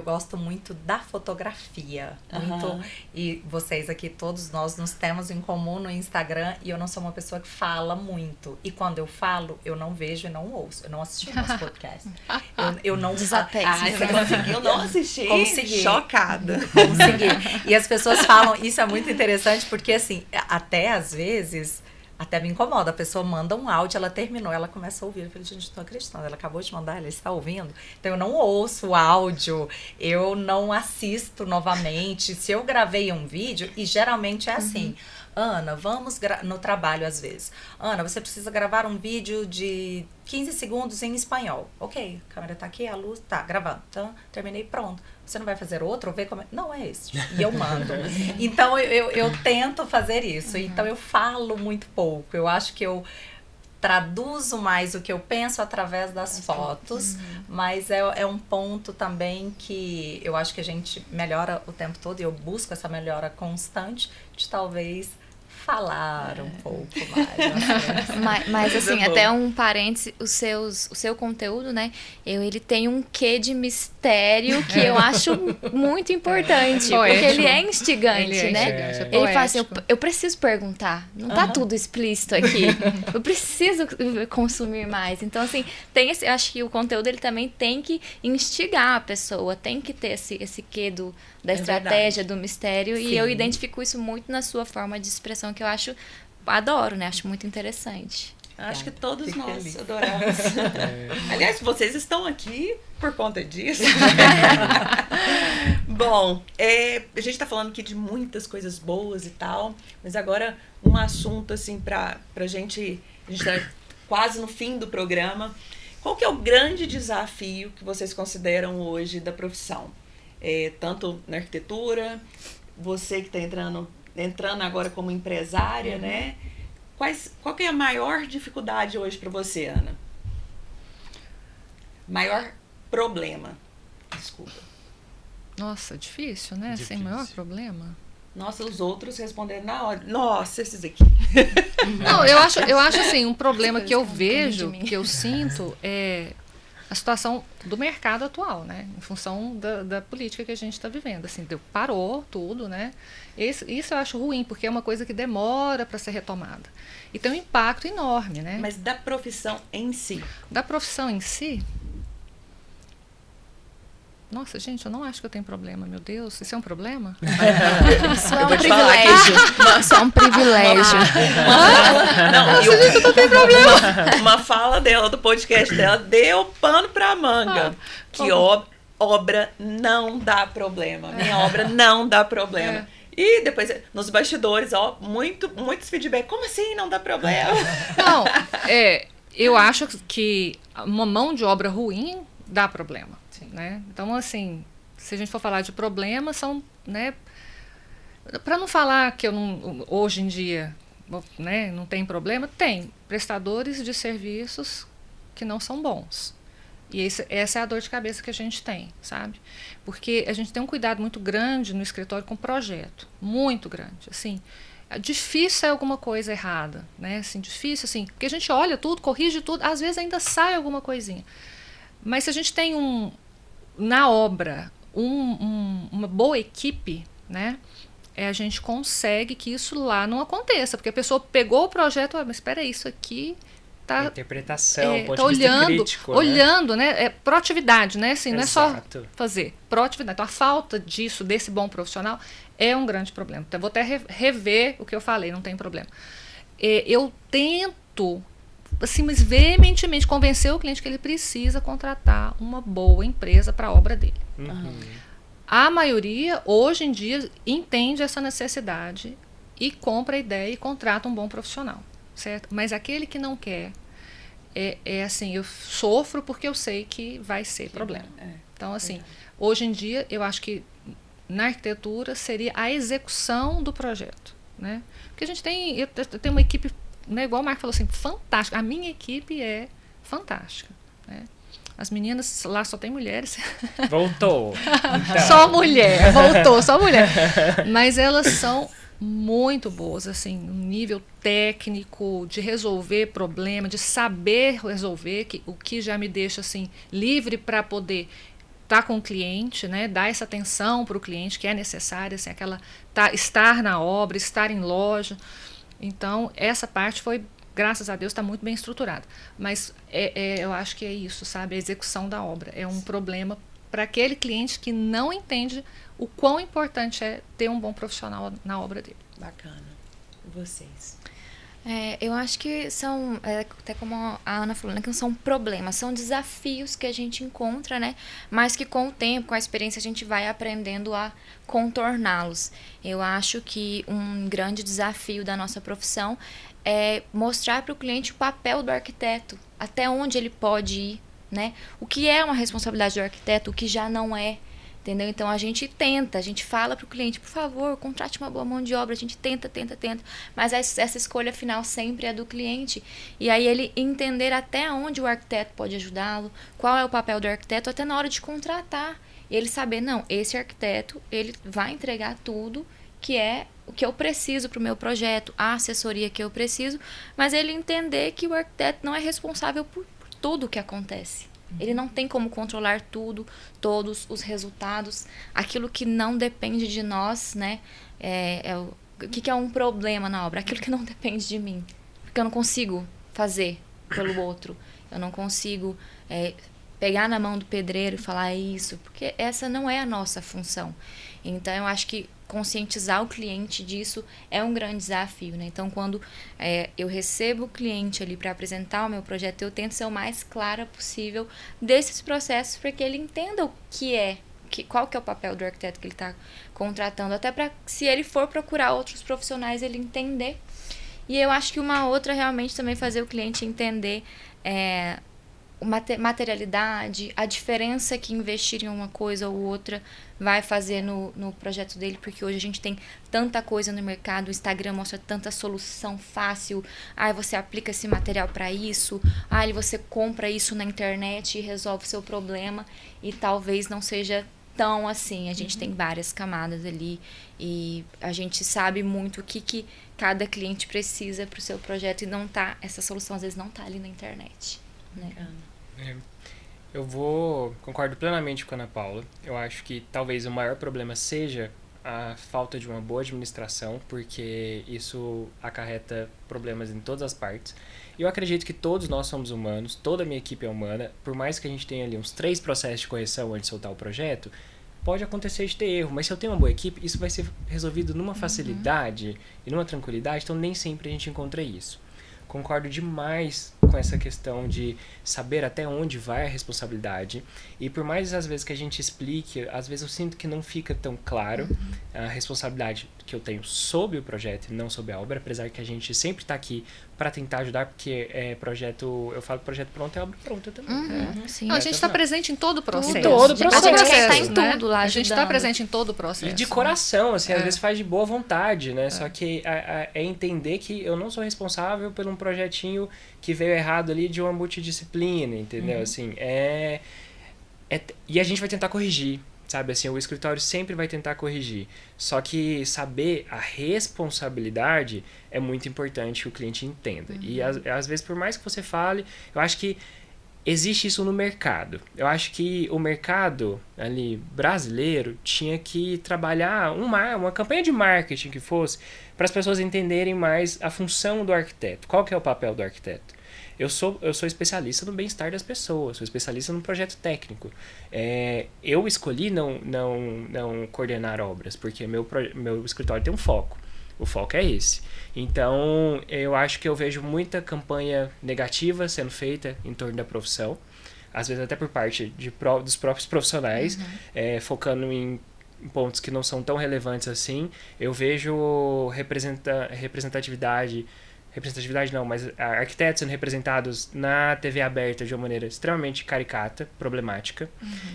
gosto muito da fotografia. Muito, e vocês aqui, todos nós, nos temos em comum no Instagram, e eu não sou uma pessoa que fala muito. E quando eu falo, eu não vejo e não ouço. Eu não assisti nosso podcast. Eu não desapegue. Você conseguiu não assistir? Consegui. Chocada. Consegui. E as pessoas falam, isso é muito interessante, porque assim, até às vezes... Até me incomoda, a pessoa manda um áudio, ela terminou, ela começa a ouvir. Eu falei, gente, estou acreditando, ela acabou de mandar, ela está ouvindo. Então, eu não ouço o áudio, eu não assisto novamente. Se eu gravei um vídeo, e geralmente é assim, Ana, vamos no trabalho às vezes. Ana, você precisa gravar um vídeo de 15 segundos em espanhol. Ok, a câmera tá aqui, a luz tá gravando. Então, terminei, pronto. Você não vai fazer outro? Ver como é? Não, é esse. E eu mando. Então, eu tento fazer isso. Então, eu falo muito pouco. Eu acho que eu traduzo mais o que eu penso através das fotos. Mas é um ponto também que eu acho que a gente melhora o tempo todo. E eu busco essa melhora constante de talvez... falar um pouco mais. Mas assim, até um parêntese, o seu conteúdo, né? Ele tem um quê de mistério que eu acho muito importante. Porque ele é instigante, né? Ele fala assim, eu preciso perguntar. Não tá tudo explícito aqui. Eu preciso consumir mais. Então, assim, eu acho que o conteúdo ele também tem que instigar a pessoa, tem que ter esse quê da estratégia, do mistério. Sim. E eu identifico isso muito na sua forma de expressão, que eu adoro, né? Acho muito interessante. Acho que todos nós adoramos. Aliás, vocês estão aqui por conta disso. Bom, a gente está falando aqui de muitas coisas boas e tal, mas agora um assunto assim pra gente... A gente tá quase no fim do programa. Qual que é o grande desafio que vocês consideram hoje da profissão? Tanto na arquitetura, você que está entrando agora como empresária, né? Qual que é a maior dificuldade hoje para você, Ana? Maior problema. Desculpa. Nossa, difícil, né? Sem maior problema. Nossa, os outros responderam na hora. Nossa, esses aqui. Não, eu acho assim, um problema que eu vejo, que eu sinto, é a situação do mercado atual, né? Em função da política que a gente está vivendo. Assim, parou tudo, né? Isso eu acho ruim, porque é uma coisa que demora para ser retomada. E tem um impacto enorme, né? Mas da profissão em si? Da profissão em si? Nossa, gente, eu não acho que eu tenho problema, meu Deus. Isso é um problema? Isso é um privilégio. Isso é um privilégio. Gente, eu não tenho problema. Uma fala dela, do podcast dela, deu pano pra manga. Que obra não dá problema. Minha obra não dá problema. E depois, nos bastidores, muitos feedback. Como assim não dá problema? Não, eu acho que uma mão de obra ruim dá problema. Né? Então, assim, se a gente for falar de problemas, são, né, para não falar que hoje em dia, né, não tem problema, tem prestadores de serviços que não são bons. E essa é a dor de cabeça que a gente tem, sabe? Porque a gente tem um cuidado muito grande no escritório com o projeto, muito grande, assim. É difícil sair alguma coisa errada, né? Assim, difícil, assim, porque a gente olha tudo, corrige tudo, às vezes ainda sai alguma coisinha. Mas se a gente tem na obra uma boa equipe, né, a gente consegue que isso lá não aconteça, porque a pessoa pegou o projeto, mas espera aí, isso aqui tá... Interpretação, ponto de vista crítico, olhando, né, proatividade, né, assim, não é só fazer, proatividade. Então, a falta desse bom profissional é um grande problema. Então, vou até rever o que eu falei, não tem problema. Eu tento, assim, mas veementemente convencer o cliente que ele precisa contratar uma boa empresa para a obra dele. A maioria, hoje em dia, entende essa necessidade e compra a ideia e contrata um bom profissional, certo? Mas aquele que não quer, assim, eu sofro porque eu sei que vai ser problema. Então, assim, hoje em dia, eu acho que na arquitetura seria a execução do projeto, né? Porque a gente eu tenho uma equipe, né, igual o Marco falou assim, fantástica. A minha equipe é fantástica, né? As meninas lá só tem mulheres. Voltou. Então. Só mulher, voltou, só mulher. Mas elas são muito boas, assim, no nível técnico, de resolver problema, de saber resolver, o que já me deixa, assim, livre para poder estar com o cliente, né, dar essa atenção para o cliente que é necessária, assim, estar na obra, estar em loja. Então, essa parte foi, graças a Deus, está muito bem estruturada. Mas eu acho que é isso, sabe? A execução da obra é um problema para aquele cliente que não entende o quão importante é ter um bom profissional na obra dele. Bacana. E vocês? Eu acho que são, até como a Ana falou, né, que não são problemas, são desafios que a gente encontra, né? Mas que com o tempo, com a experiência, a gente vai aprendendo a contorná-los. Eu acho que um grande desafio da nossa profissão é mostrar para o cliente o papel do arquiteto, até onde ele pode ir, né? O que é uma responsabilidade do arquiteto, o que já não é. Entendeu? Então, a gente fala para o cliente, por favor, contrate uma boa mão de obra, a gente tenta, mas essa escolha final sempre é do cliente. E aí ele entender até onde o arquiteto pode ajudá-lo, qual é o papel do arquiteto, até na hora de contratar. E ele saber, não, esse arquiteto, ele vai entregar tudo que é o que eu preciso para o meu projeto, a assessoria que eu preciso, mas ele entender que o arquiteto não é responsável por tudo o que acontece. Ele não tem como controlar tudo, todos os resultados, aquilo que não depende de nós, né? O que é um problema na obra? Aquilo que não depende de mim, porque eu não consigo fazer pelo outro, eu não consigo pegar na mão do pedreiro e falar isso, porque essa não é a nossa função. Então, eu acho que conscientizar o cliente disso é um grande desafio, né? Então, quando eu recebo o cliente ali para apresentar o meu projeto, eu tento ser o mais clara possível desses processos para que ele entenda o qual que é o papel do arquiteto que ele está contratando, até para, se ele for procurar outros profissionais, ele entender. E eu acho que uma outra realmente também fazer o cliente entender materialidade, a diferença que investir em uma coisa ou outra vai fazer no projeto dele, porque hoje a gente tem tanta coisa no mercado, o Instagram mostra tanta solução fácil, você aplica esse material para isso, você compra isso na internet e resolve o seu problema, e talvez não seja tão assim. A gente tem várias camadas ali e a gente sabe muito o que cada cliente precisa para o seu projeto, e essa solução às vezes não tá ali na internet, né? Eu concordo plenamente com a Ana Paula. Eu acho que talvez o maior problema seja a falta de uma boa administração, porque isso acarreta problemas em todas as partes. E eu acredito que todos nós somos humanos, toda a minha equipe é humana, por mais que a gente tenha ali uns 3 processos de correção antes de soltar o projeto, pode acontecer de ter erro, mas se eu tenho uma boa equipe, isso vai ser resolvido numa facilidade e numa tranquilidade, então nem sempre a gente encontra isso. Concordo demais com essa questão de saber até onde vai a responsabilidade, e por mais às vezes que a gente explique, às vezes eu sinto que não fica tão claro a responsabilidade que eu tenho sobre o projeto e não sobre a obra, apesar que a gente sempre está aqui para tentar ajudar, porque eu falo projeto pronto é obra pronta também. Sim. A gente está presente em todo o processo. Em todo o processo. A gente está em tudo lá, a gente está presente em todo o processo. E de coração, assim, às vezes faz de boa vontade, né? Só que é entender que eu não sou responsável por um projetinho que veio errado ali de uma multidisciplina, entendeu? Assim, e a gente vai tentar corrigir, sabe? Assim, o escritório sempre vai tentar corrigir. Só que saber a responsabilidade é muito importante que o cliente entenda. E às vezes, por mais que você fale, eu acho que existe isso no mercado. Eu acho que o mercado ali brasileiro tinha que trabalhar uma campanha de marketing que fosse para as pessoas entenderem mais a função do arquiteto. Qual que é o papel do arquiteto? Eu sou especialista no bem-estar das pessoas, sou especialista no projeto técnico. Eu escolhi não coordenar obras, porque meu escritório tem um foco. O foco é esse. Então, eu acho que eu vejo muita campanha negativa sendo feita em torno da profissão, às vezes até por parte dos próprios profissionais, focando em pontos que não são tão relevantes assim. Eu vejo representatividade não, mas arquitetos sendo representados na TV aberta de uma maneira extremamente caricata, problemática.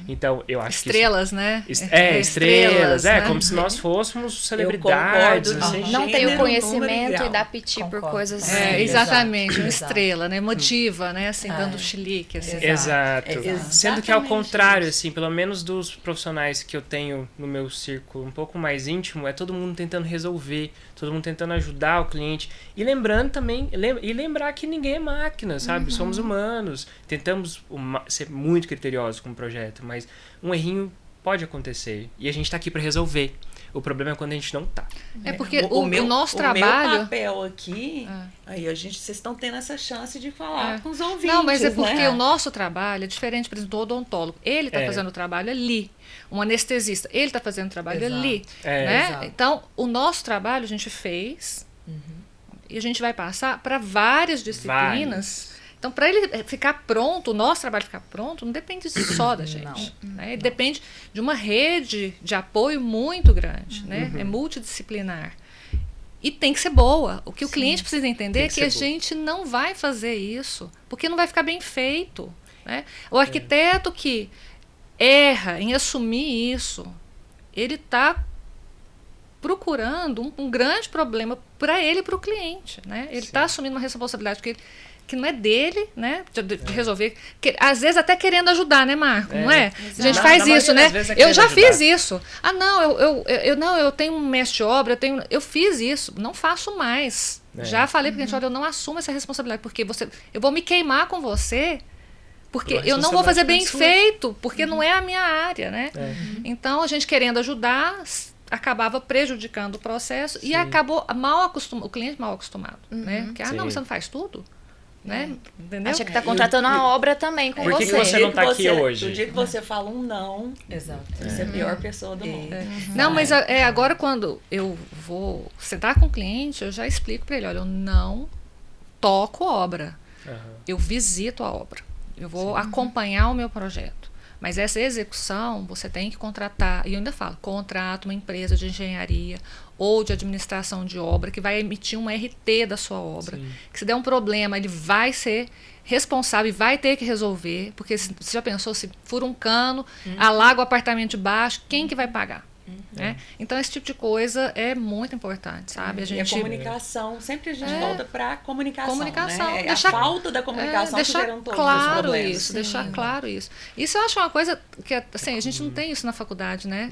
Então, eu acho estrelas, que... né? Estrelas, né? Como se nós fôssemos celebridades. Assim. Não tem o conhecimento e dá piti por coisas assim. Exatamente, uma estrela, né? Motiva, né? Assim, dando chilique. Assim. Exato. Sendo que ao contrário, assim, pelo menos dos profissionais que eu tenho no meu círculo um pouco mais íntimo, é todo mundo tentando resolver, todo mundo tentando ajudar o cliente. E lembrando também, lembrar que ninguém é máquina, sabe? Somos humanos. Tentamos ser muito criteriosos com o projeto, mas um errinho pode acontecer. E a gente está aqui para resolver. O problema é quando a gente não tá. Porque o nosso trabalho... O meu papel aqui... Aí vocês estão tendo essa chance de falar com os ouvintes. Não, mas é porque o nosso trabalho é diferente, por exemplo, do odontólogo. Ele está fazendo o trabalho ali. Um anestesista, ele está fazendo o trabalho ali. Né? Então, o nosso trabalho a gente fez... E a gente vai passar para várias disciplinas. Então, para ele ficar pronto, o nosso trabalho ficar pronto, não depende só da gente. Né? Ele depende de uma rede de apoio muito grande. Né? É multidisciplinar. E tem que ser boa. O que o cliente precisa entender é que a gente não vai fazer isso, porque não vai ficar bem feito. Né? O arquiteto que erra em assumir isso, ele está procurando um grande problema para ele e para o cliente, né? Ele está assumindo uma responsabilidade que não é dele, né? De resolver. Às vezes até querendo ajudar, né, Marco? Não é? Exato. A gente faz isso, né? Eu já fiz isso. Eu tenho um mestre de obra, eu fiz isso, não faço mais. Já falei para o cliente, olha, eu não assumo essa responsabilidade, porque eu vou me queimar com você, porque eu não vou fazer bem feito, porque não é a minha área, né? Então, a gente querendo ajudar, acabava prejudicando o processo e acabou o cliente mal acostumado, né? Porque, não, você não faz tudo, né? Entendeu? Acha que está contratando a obra também com você. Por que você não está aqui hoje? No dia que você fala um não, você é a pior pessoa do mundo. Não, mas agora quando eu vou sentar com o cliente, eu já explico para ele, olha, eu não toco obra, eu visito a obra, eu vou acompanhar o meu projeto. Mas essa execução, você tem que contratar, e eu ainda falo, contrata uma empresa de engenharia ou de administração de obra que vai emitir um RT da sua obra. Sim. Que se der um problema, ele vai ser responsável e vai ter que resolver, porque você já pensou, se fura um cano, alaga o apartamento de baixo, quem que vai pagar? Né? Então esse tipo de coisa é muito importante, sabe? E a comunicação, sempre a gente volta para comunicação, né? A falta da comunicação que geram todos os problemas. Deixar claro isso. Isso eu acho uma coisa que, assim, a gente não tem isso na faculdade, né?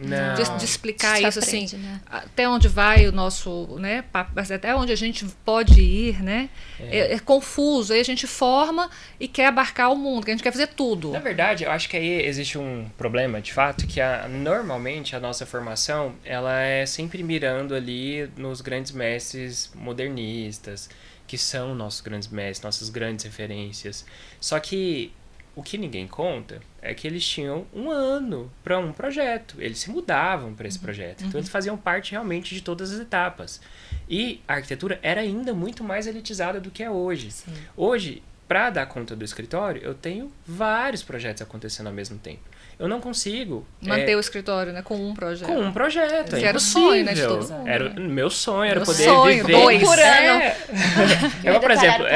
De explicar isso, aprende, assim, né? Até onde vai o nosso, né? Até onde a gente pode ir, né? É confuso, aí a gente forma e quer abarcar o mundo, que a gente quer fazer tudo. Na verdade, eu acho que aí existe um problema, de fato, que normalmente a nossa formação ela é sempre mirando ali nos grandes mestres modernistas, que são nossos grandes mestres, nossas grandes referências. Só que o que ninguém conta é que eles tinham 1 ano para um projeto. Eles se mudavam para esse projeto. Então, eles faziam parte realmente de todas as etapas. E a arquitetura era ainda muito mais elitizada do que é hoje. Sim. Hoje, para dar conta do escritório, eu tenho vários projetos acontecendo ao mesmo tempo. Eu não consigo manter o escritório, né, com um projeto. Com um projeto, era o sonho, né, de todo mundo. Era meu sonho, era meu poder sonho, viver 2 por ano. Eu, por exemplo,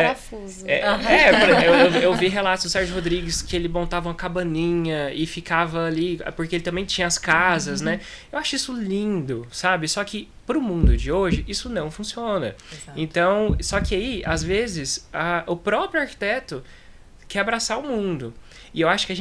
eu vi relatos do Sérgio Rodrigues que ele montava uma cabaninha e ficava ali, porque ele também tinha as casas, né? Eu acho isso lindo, sabe? Só que pro mundo de hoje, isso não funciona. Exato. Então, só que aí, às vezes, o próprio arquiteto quer abraçar o mundo. E eu acho que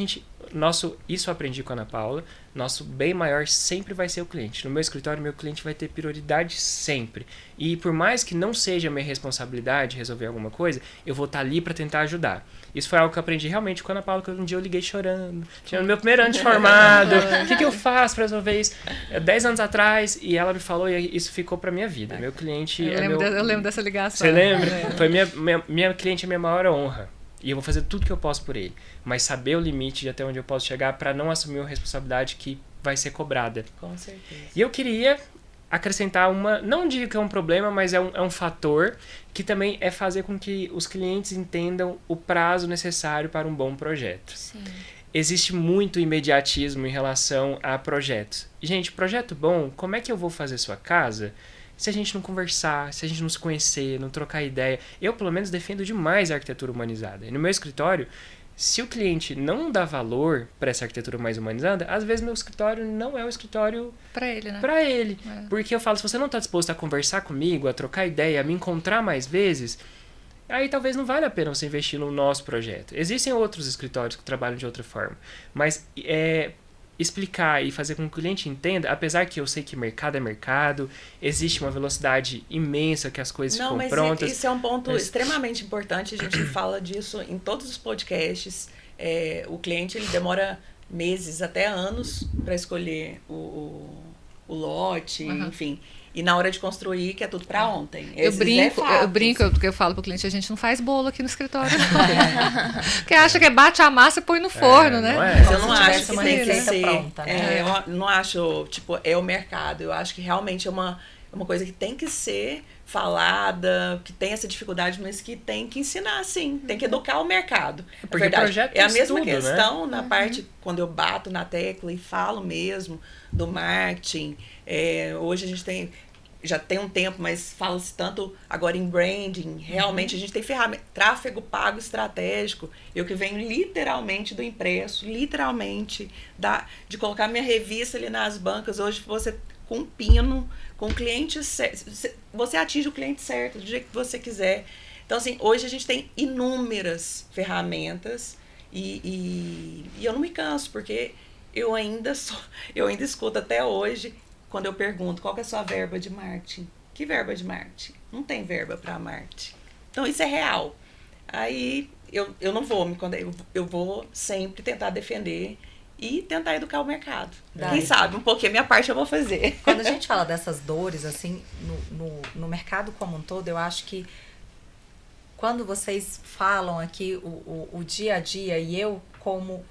isso eu aprendi com a Ana Paula, nosso bem maior sempre vai ser o cliente. No meu escritório, meu cliente vai ter prioridade sempre. E por mais que não seja minha responsabilidade resolver alguma coisa, eu vou estar ali para tentar ajudar. Isso foi algo que eu aprendi realmente com a Ana Paula, que um dia eu liguei chorando. Tinha no meu primeiro ano de formado. O que eu faço para resolver isso? 10 anos atrás, e ela me falou, e isso ficou para minha vida. Meu cliente eu lembro dessa ligação. Você lembra? Foi minha cliente é minha maior honra. E eu vou fazer tudo que eu posso por ele. Mas saber o limite de até onde eu posso chegar para não assumir uma responsabilidade que vai ser cobrada. Com certeza. E eu queria acrescentar não digo que é um problema, mas é um fator que também é fazer com que os clientes entendam o prazo necessário para um bom projeto. Sim. Existe muito imediatismo em relação a projetos. Gente, projeto bom, como é que eu vou fazer sua casa se a gente não conversar, se a gente não se conhecer, não trocar ideia? Eu, pelo menos, defendo demais a arquitetura humanizada. E no meu escritório, se o cliente não dá valor para essa arquitetura mais humanizada, às vezes meu escritório não é o escritório para ele, né? Para ele. Porque eu falo, se você não está disposto a conversar comigo, a trocar ideia, a me encontrar mais vezes, aí talvez não valha a pena você investir no nosso projeto. Existem outros escritórios que trabalham de outra forma. Mas explicar e fazer com que o cliente entenda, apesar que eu sei que mercado é mercado, existe uma velocidade imensa que as coisas ficam prontas. Não, mas isso é um ponto extremamente importante, a gente fala disso em todos os podcasts. O cliente ele demora meses, até anos, para escolher o lote, enfim. E na hora de construir, que é tudo para ontem. Eu brinco, porque eu falo pro cliente, a gente não faz bolo aqui no escritório. Porque acha que bate a massa e põe no forno, né? Mas eu não acho que tem que ser pronta, né? Eu não acho, tipo, é o mercado. Eu acho que realmente é uma coisa que tem que ser falada, que tem essa dificuldade, mas que tem que ensinar, sim. Tem que educar o mercado. Porque verdade, projeto é a mesma estudo, questão, né? Na parte, quando eu bato na tecla e falo mesmo do marketing. Hoje a gente já tem um tempo, mas fala-se tanto agora em branding. Realmente a gente tem ferramenta, tráfego pago estratégico. Eu que venho literalmente do impresso, literalmente de colocar minha revista ali nas bancas. Hoje você com um pino, com o cliente certo, você atinge o cliente certo do jeito que você quiser. Então assim, hoje a gente tem inúmeras ferramentas e eu não me canso, porque eu ainda escuto até hoje, quando eu pergunto qual que é a sua verba de marketing. Que verba de marketing? Não tem verba para marketing. Então isso é real. Aí eu não vou me condenar, eu vou sempre tentar defender e tentar educar o mercado. Quem sabe, um pouquinho, a minha parte eu vou fazer. Quando a gente fala dessas dores, assim, no mercado como um todo, eu acho que quando vocês falam aqui o dia a dia, e eu como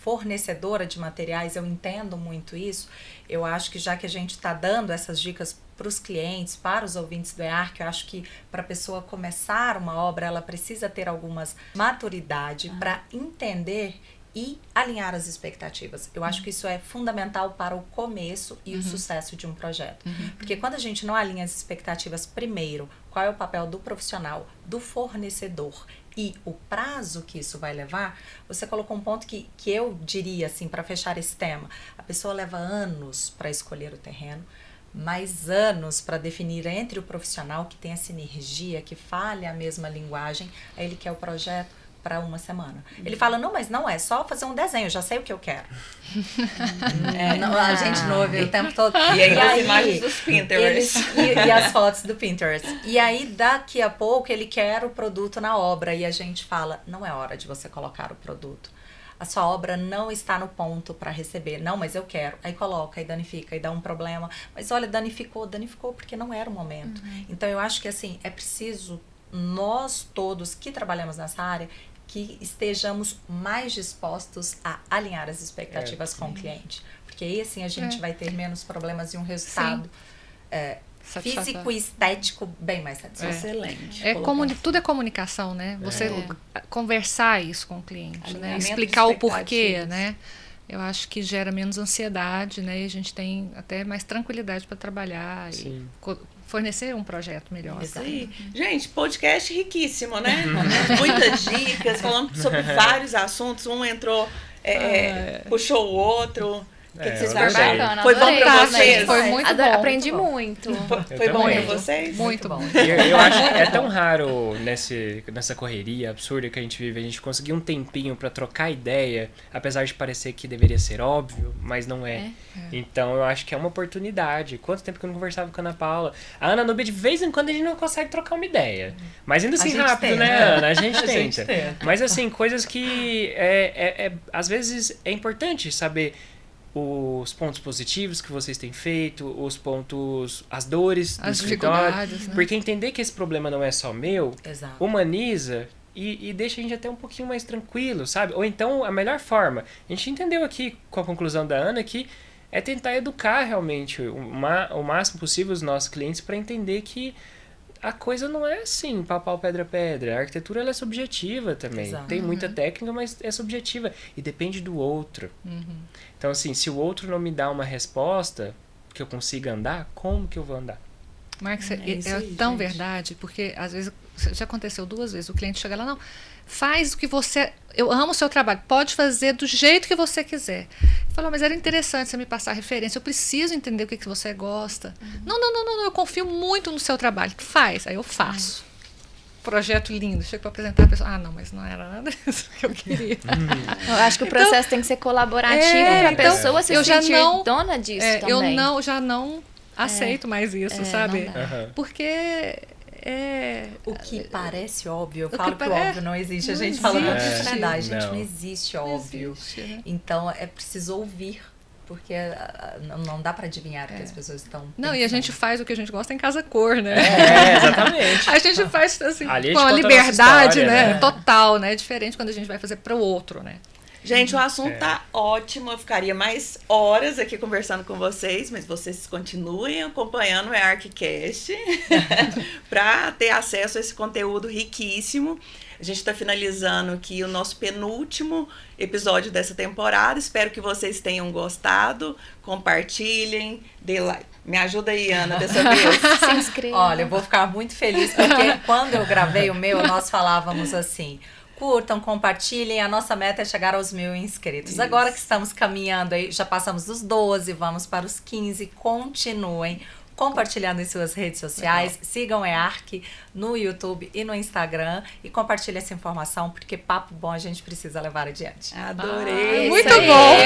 fornecedora de materiais, eu entendo muito isso. Eu acho que já que a gente está dando essas dicas para os clientes, para os ouvintes do EARC, eu acho que para a pessoa começar uma obra, ela precisa ter algumas maturidade para entender e alinhar as expectativas. Eu acho que isso é fundamental para o começo e o sucesso de um projeto. Porque quando a gente não alinha as expectativas primeiro, qual é o papel do profissional, do fornecedor e o prazo que isso vai levar, você colocou um ponto que eu diria, assim, para fechar esse tema. A pessoa leva anos para escolher o terreno, mais anos para definir entre o profissional que tem a sinergia, que fale a mesma linguagem, aí ele quer o projeto para uma semana. Ele fala, não, mas não é só fazer um desenho, eu já sei o que eu quero. Não, a gente não ouve o tempo todo. E aí as imagens dos Pinterest. E as fotos do Pinterest. E aí, daqui a pouco, ele quer o produto na obra e a gente fala, não é hora de você colocar o produto. A sua obra não está no ponto para receber. Não, mas eu quero. Aí coloca, aí danifica, aí dá um problema. Mas olha, danificou porque não era o momento. Então, eu acho que, assim, é preciso nós todos que trabalhamos nessa área que estejamos mais dispostos a alinhar as expectativas com o cliente. Porque aí, assim, a gente vai ter menos problemas e um resultado físico e estético bem mais satisfatório. Excelente. Tudo é comunicação, né? Você conversar isso com o cliente, né? Explicar o porquê, né? Eu acho que gera menos ansiedade, né? E a gente tem até mais tranquilidade para trabalhar e fornecer um projeto melhor. Isso aí. Gente, podcast riquíssimo, né? Muitas dicas, falando sobre vários assuntos. Um entrou, puxou o outro. O que vocês acharam? Bacana, foi bom pra vocês? Foi muito bom. Aprendi muito. Foi bom pra vocês? Muito bom. Eu acho que é tão raro nessa correria absurda que a gente vive, a gente conseguir um tempinho pra trocar ideia, apesar de parecer que deveria ser óbvio, mas não é. Então eu acho que é uma oportunidade. Quanto tempo que eu não conversava com a Ana Paula? A Ana Nubia, de vez em quando a gente não consegue trocar uma ideia. Mas ainda assim rápido, né, Ana? A gente tenta. Mas assim, coisas que às vezes é importante saber os pontos positivos que vocês têm feito, os pontos, as dores do escritório, né? Porque entender que esse problema não é só meu, humaniza e deixa a gente até um pouquinho mais tranquilo, sabe? Ou então, a melhor forma, a gente entendeu aqui com a conclusão da Ana que é tentar educar realmente o máximo possível os nossos clientes para entender que a coisa não é assim, pau, pedra. A arquitetura ela é subjetiva também. Tem muita técnica, mas é subjetiva. E depende do outro. Então, assim, se o outro não me dá uma resposta que eu consiga andar, como que eu vou andar? Marcos, é tão verdade, porque às vezes, já aconteceu 2 vezes, o cliente chega lá, não, faz o que você... Eu amo o seu trabalho, pode fazer do jeito que você quiser. Falou, mas era interessante você me passar a referência, eu preciso entender o que você gosta. Não, eu confio muito no seu trabalho. Faz, aí eu faço. Projeto lindo, chego para apresentar a pessoa, não, mas não era nada disso que eu queria. Eu acho que o processo tem que ser colaborativo para a pessoa se sentir dona disso também. Eu já não aceito mais isso, sabe? Porque... o que parece óbvio, eu falo que o óbvio não existe. A gente fala muito isso, né, gente? Não existe óbvio. Existe, né? Então, é preciso ouvir, porque não dá para adivinhar o que as pessoas estão pensando. E a gente faz o que a gente gosta em casa cor, né? Exatamente. A gente faz assim, com a liberdade, história, né? Total, né? É diferente quando a gente vai fazer para o outro, né? Gente, o assunto tá ótimo, eu ficaria mais horas aqui conversando com vocês, mas vocês continuem acompanhando o EARCcast para ter acesso a esse conteúdo riquíssimo. A gente está finalizando aqui o nosso penúltimo episódio dessa temporada. Espero que vocês tenham gostado. Compartilhem, dê like. Me ajuda aí, Ana, dessa vez. Se inscreva. Olha, eu vou ficar muito feliz, porque quando eu gravei o meu, nós falávamos assim... Curtam, compartilhem, a nossa meta é chegar aos 1.000 inscritos. Isso. Agora que estamos caminhando aí, já passamos dos 12, vamos para os 15, continuem compartilhando em suas redes sociais, sigam o EARC no YouTube e no Instagram e compartilhem essa informação, porque papo bom a gente precisa levar adiante. Adorei! Muito bom!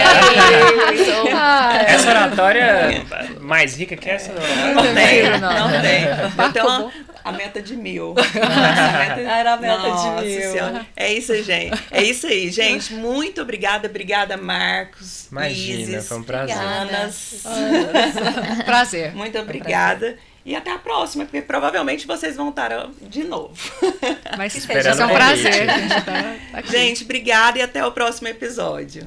Essa oratória mais rica que essa? Não tem. Então, a meta de 1.000. Era a meta de 1.000. Senhora. É isso aí, gente. Muito obrigada. Obrigada, Marcos. Imagina, Isis, foi um prazer. Prazer. Muito obrigada. E até a próxima, porque provavelmente vocês vão estar de novo. Mas vai ser um prazer. Gente, obrigada e até o próximo episódio.